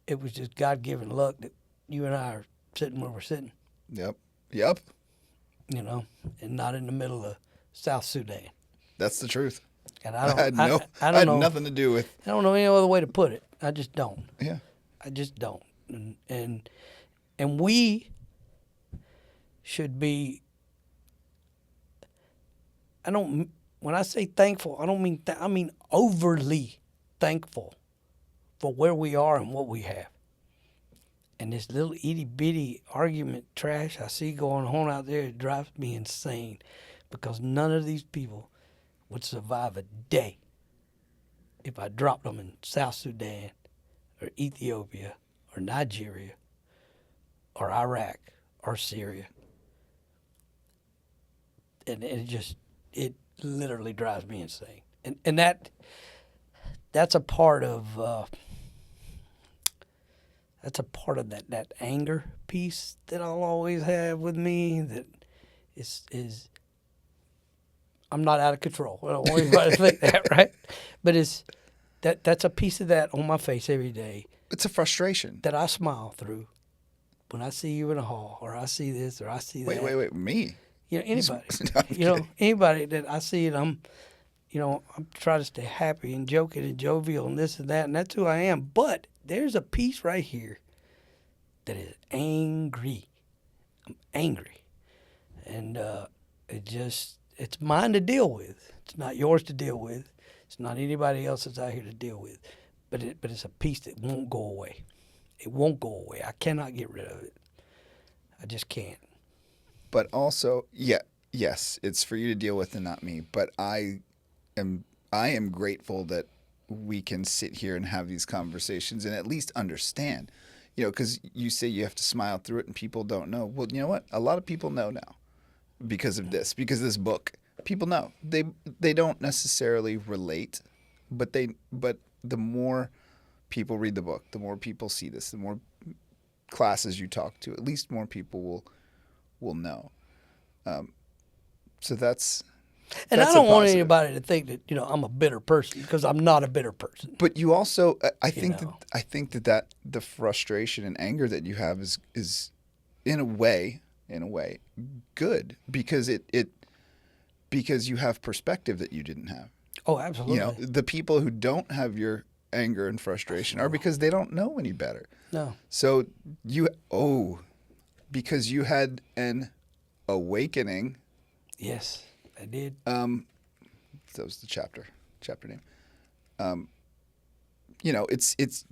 Speaker 2: it was just God-given luck that you and I are sitting where we're sitting,
Speaker 1: Yep.
Speaker 2: you know, and not in the middle of South Sudan.
Speaker 1: That's the truth.
Speaker 2: And
Speaker 1: I had
Speaker 2: I
Speaker 1: I
Speaker 2: don't
Speaker 1: had
Speaker 2: know.
Speaker 1: nothing to do with.
Speaker 2: I don't know any other way to put it. I just don't.
Speaker 1: Yeah.
Speaker 2: I just don't. And we should be. When I say thankful, I don't mean I mean overly thankful for where we are and what we have. And this little itty bitty argument trash I see going on out there, it drives me insane, because none of these people would survive a day if I dropped them in South Sudan or Ethiopia or Nigeria or Iraq or Syria. And it literally drives me insane. And that's a part of that anger piece that I'll always have with me, that is I'm not out of control. I don't want anybody to think that, right? But that's a piece of that on my face every day
Speaker 1: It's a frustration.
Speaker 2: that I smile through when I see you in a hall, or I see this, or I see that.
Speaker 1: Wait. Me?
Speaker 2: You know, anybody.
Speaker 1: No, I'm kidding.
Speaker 2: Anybody that I see, and I'm trying to stay happy and joking and jovial and this and that, and that's who I am. But there's a piece right here that is angry. I'm angry. And it's mine to deal with. It's not yours to deal with. It's not anybody else's out here to deal with. But it's a piece that won't go away. It won't go away. I cannot get rid of it. I just can't.
Speaker 1: But also, yes, it's for you to deal with and not me. But I am grateful that we can sit here and have these conversations and at least understand. You know, because you say you have to smile through it and people don't know. Well, you know what? A lot of people know now because of this book. People know. They don't necessarily relate, but the more people read the book, the more people see this, the more classes you talk to, at least more people will know. So that's.
Speaker 2: And
Speaker 1: that's
Speaker 2: I don't
Speaker 1: a
Speaker 2: want
Speaker 1: positive.
Speaker 2: anybody to think that I'm a bitter person, because I'm not a bitter person.
Speaker 1: But you also, I think
Speaker 2: know.
Speaker 1: that the frustration and anger that you have is in a way good, because because you have perspective that you didn't have.
Speaker 2: Oh, absolutely.
Speaker 1: You know, the people who don't have your anger and frustration are because they don't know any better.
Speaker 2: No.
Speaker 1: So because you had an awakening.
Speaker 2: Yes, I did.
Speaker 1: That was the chapter name. You know, it's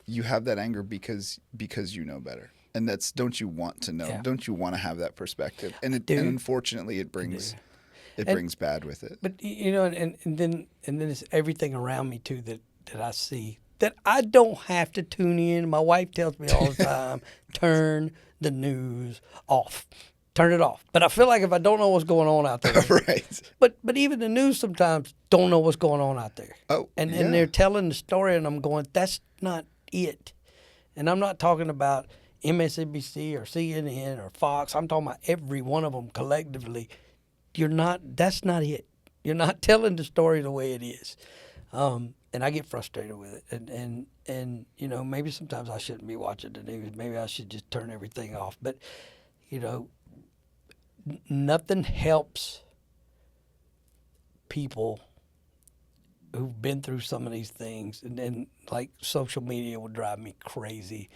Speaker 1: you have that anger because you know better, and don't you want to know?
Speaker 2: Yeah.
Speaker 1: Don't you want to have that perspective? And
Speaker 2: do.
Speaker 1: and unfortunately, it brings brings bad with it.
Speaker 2: But and then it's everything around me too that I see that I don't have to tune in. My wife tells me all the time, turn the news off. Turn it off. But I feel like if I don't know what's going on out there,
Speaker 1: Right.
Speaker 2: But even the news sometimes don't know what's going on out there.
Speaker 1: Oh,
Speaker 2: and
Speaker 1: yeah.
Speaker 2: they're telling the story, and I'm going, that's not it. And I'm not talking about MSNBC or CNN or Fox. I'm talking about every one of them collectively. That's not it. You're not telling the story the way it is. And I get frustrated with it. And maybe sometimes I shouldn't be watching the news. Maybe I should just turn everything off. But, nothing helps people who've been through some of these things. And then, like, social media will drive me crazy.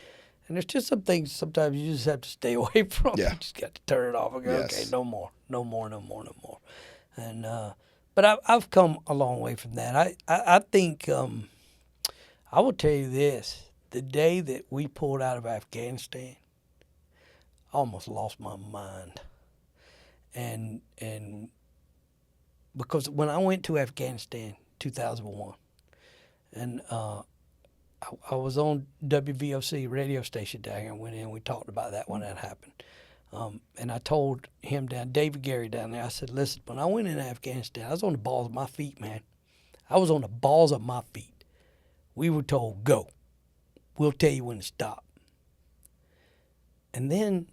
Speaker 2: And there's just some things sometimes you just have to stay away from.
Speaker 1: Yeah.
Speaker 2: You just got to turn it off and go,
Speaker 1: Yes.
Speaker 2: okay, no more. And but I've come a long way from that. I think I will tell you this: the day that we pulled out of Afghanistan, I almost lost my mind. And because when I went to Afghanistan, 2001, and I was on WVOC radio station down here, and went in and we talked about that when that happened. And I told him David Gary down there, I said, listen, when I went into Afghanistan, I was on the balls of my feet, man. I was on the balls of my feet. We were told, go. We'll tell you when to stop. And then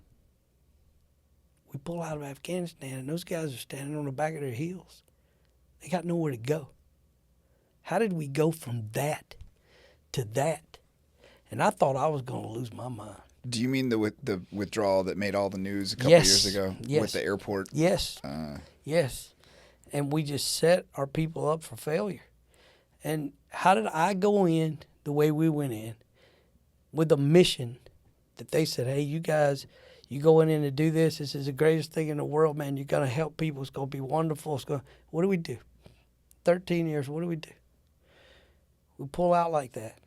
Speaker 2: we pull out of Afghanistan, and those guys are standing on the back of their heels. They got nowhere to go. How did we go from that to that? And I thought I was going to lose my mind.
Speaker 1: Do you mean the withdrawal that made all the news a couple
Speaker 2: Yes.
Speaker 1: years ago
Speaker 2: Yes.
Speaker 1: with the airport?
Speaker 2: Yes. Yes. And we just set our people up for failure. And how did I go in the way we went in with a mission that they said, hey, you guys, you going in to do this. This is the greatest thing in the world, man. You're going to help people. It's going to be wonderful. What do we do? 13 years, what do? We pull out like that.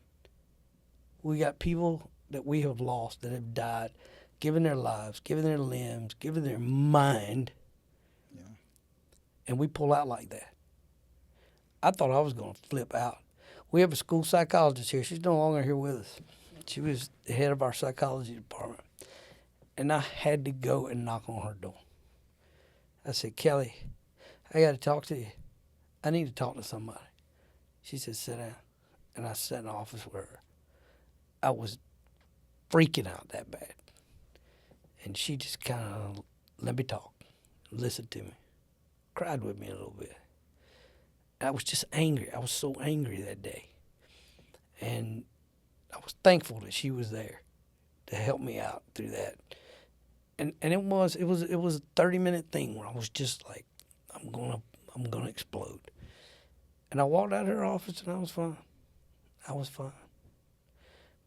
Speaker 2: We got people that we have lost, that have died, given their lives, given their limbs, given their mind, and we pull out like that. I thought I was going to flip out. We have a school psychologist here. She's no longer here with us. She was the head of our psychology department. And I had to go and knock on her door. I said, Kelly, I got to talk to you. I need to talk to somebody. She said, sit down. And I sat in the office with her. I was freaking out that bad. And she just kind of let me talk, listened to me, cried with me a little bit. I was just angry. I was so angry that day. And I was thankful that she was there to help me out through that. And it was a 30-minute thing where I was just like, I'm gonna explode. And I walked out of her office and I was fine. I was fine.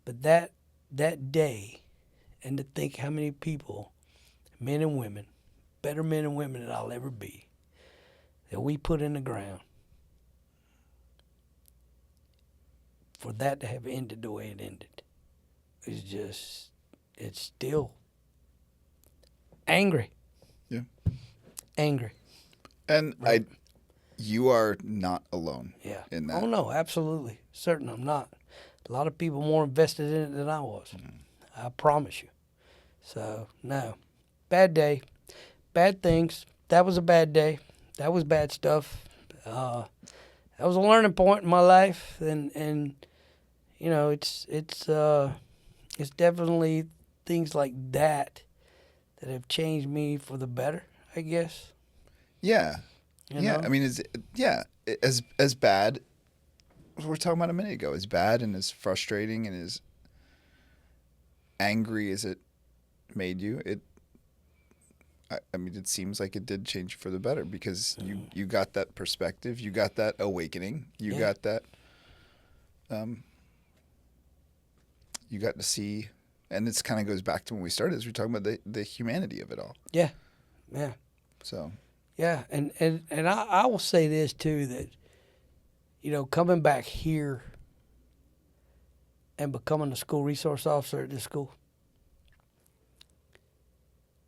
Speaker 2: But that day, and to think how many people, men and women, better men and women than I'll ever be, that we put in the ground, for that to have ended the way it ended, it's still angry.
Speaker 1: Yeah.
Speaker 2: Angry.
Speaker 1: And
Speaker 2: Right.
Speaker 1: you are not alone
Speaker 2: Yeah.
Speaker 1: in that.
Speaker 2: Oh, no, absolutely. Certain I'm not. A lot of people more invested in it than I was. I promise you. So, no. Bad day. Bad things. That was a bad day. That was bad stuff. That was a learning point in my life. And you know, it's definitely things like that have changed me for the better, I guess.
Speaker 1: Yeah.
Speaker 2: You
Speaker 1: Yeah.
Speaker 2: know?
Speaker 1: I mean, as bad, we were talking about a minute ago, as bad and as frustrating and as angry as it made you, I mean, it seems like it did change for the better because you got that perspective, you got that awakening, you got that, you got to see, and this kind of goes back to when we started, as we were talking about the humanity of it all.
Speaker 2: Yeah. Yeah.
Speaker 1: So,
Speaker 2: Yeah, and I will say this too, that, you know, coming back here and becoming a school resource officer at this school,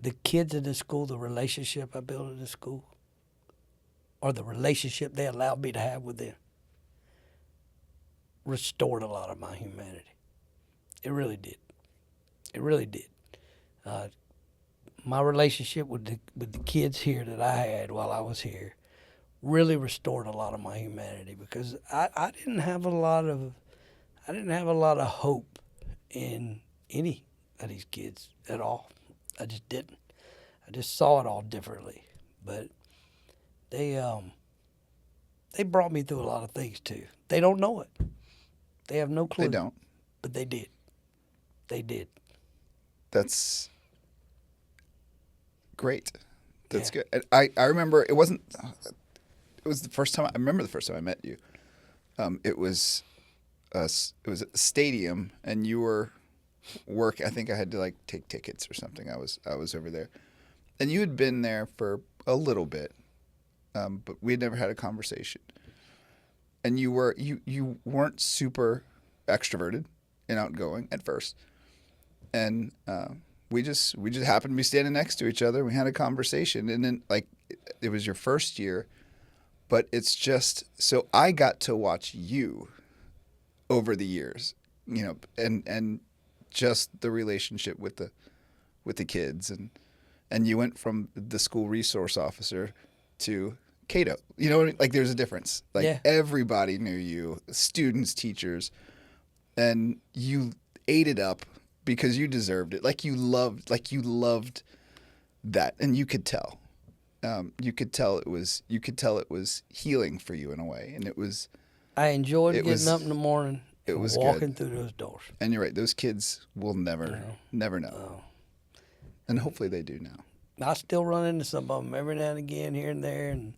Speaker 2: the kids in this school, the relationship I built at this school, or the relationship they allowed me to have with them, restored a lot of my humanity. It really did. It really did. My relationship with the kids here that I had while I was here really restored a lot of my humanity, because I didn't have a lot of hope in any of these kids at all. I just didn't. I just saw it all differently. But they brought me through a lot of things too. They don't know it. They have no clue.
Speaker 1: they don't.
Speaker 2: But they did. They did.
Speaker 1: That's great. That's
Speaker 2: Yeah.
Speaker 1: good. And I remember it was the first time, I remember the first time I met you. It was at the stadium, and you were I think I had to like take tickets or something. I was over there, and you had been there for a little bit, but we had never had a conversation. And you weren't super extroverted and outgoing at first, and we just happened to be standing next to each other. We had a conversation, and then like it was your first year, but it's just so I got to watch you over the years, you know, and just the relationship with the kids, and you went from the school resource officer to Cato. You know what I mean? Like there's a difference. Like
Speaker 2: Yeah.
Speaker 1: everybody knew you, students, teachers, and you ate it up because you deserved it. Like you loved that, and you could tell. You could tell it was healing for you in a way, and it was.
Speaker 2: I enjoyed
Speaker 1: It
Speaker 2: getting
Speaker 1: was-
Speaker 2: up in the morning
Speaker 1: it
Speaker 2: and
Speaker 1: was
Speaker 2: walking
Speaker 1: good.
Speaker 2: through those doors.
Speaker 1: And you're right. Those kids will never know.
Speaker 2: Oh.
Speaker 1: And hopefully they do now.
Speaker 2: I still run into some of them every now and again, here and there, and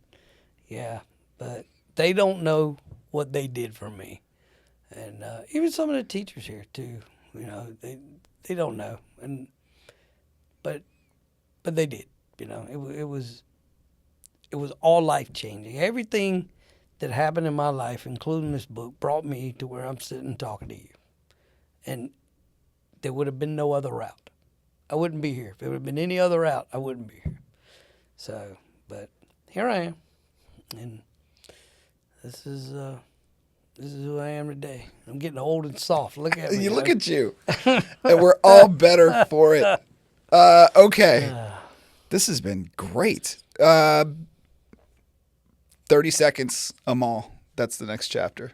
Speaker 2: yeah, but they don't know what they did for me, and even some of the teachers here too. You know, they don't know, and but they did. You know, it was all life changing. Everything that happened in my life, including this book, brought me to where I'm sitting talking to you, and there would have been no other route. I wouldn't be here. If it would have been any other route, I wouldn't be here. So, but here I am, and this is who I am today. I'm getting old and soft. Look at me.
Speaker 1: You look at you. And we're all better for it. Okay. This has been great. 30 seconds, Amal. That's the next chapter.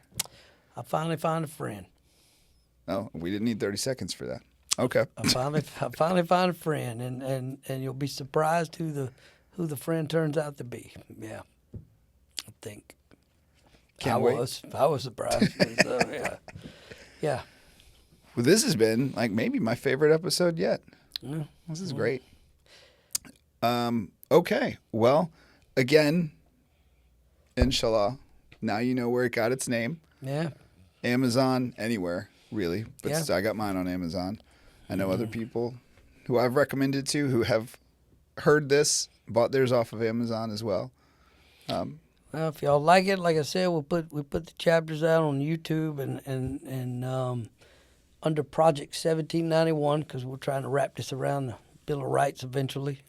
Speaker 2: I finally found a friend.
Speaker 1: Oh, we didn't need 30 seconds for that. Okay.
Speaker 2: I finally found a friend, and you'll be surprised who the friend turns out to be. Yeah, I think.
Speaker 1: Can't
Speaker 2: I
Speaker 1: wait.
Speaker 2: was surprised. So, yeah.
Speaker 1: Well, this has been like maybe my favorite episode yet.
Speaker 2: Yeah.
Speaker 1: This is great. Okay. Well, again, inshallah, now you know where it got its name.
Speaker 2: Yeah.
Speaker 1: Amazon, anywhere, really. But
Speaker 2: Yeah.
Speaker 1: I got mine on Amazon. I know other people who I've recommended to who have heard this, bought theirs off of Amazon as well.
Speaker 2: Well, if y'all like it, like I said, we put the chapters out on YouTube and under Project 1791 because we're trying to wrap this around the Bill of Rights eventually.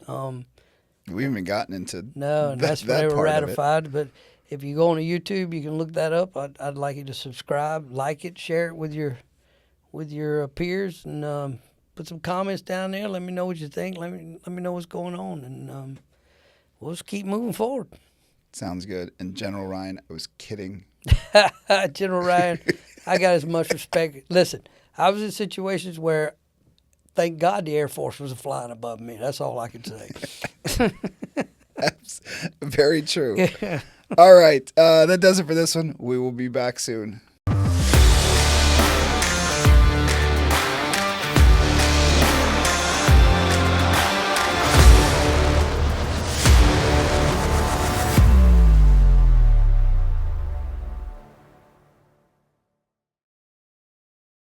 Speaker 1: We haven't gotten into
Speaker 2: No, and that's when they were
Speaker 1: part of it.
Speaker 2: ratified. But if you go on to YouTube, you can look that up. I'd like you to subscribe, like it, share it with your peers, and put some comments down there. Let me know what you think. Let me know what's going on, and we'll just keep moving forward.
Speaker 1: Sounds good. And General Ryan, I was kidding.
Speaker 2: General Ryan, I got as much respect. Listen, I was in situations where, thank God, the Air Force was flying above me. That's all I can say.
Speaker 1: Very true. All right. That does it for this one. We will be back soon.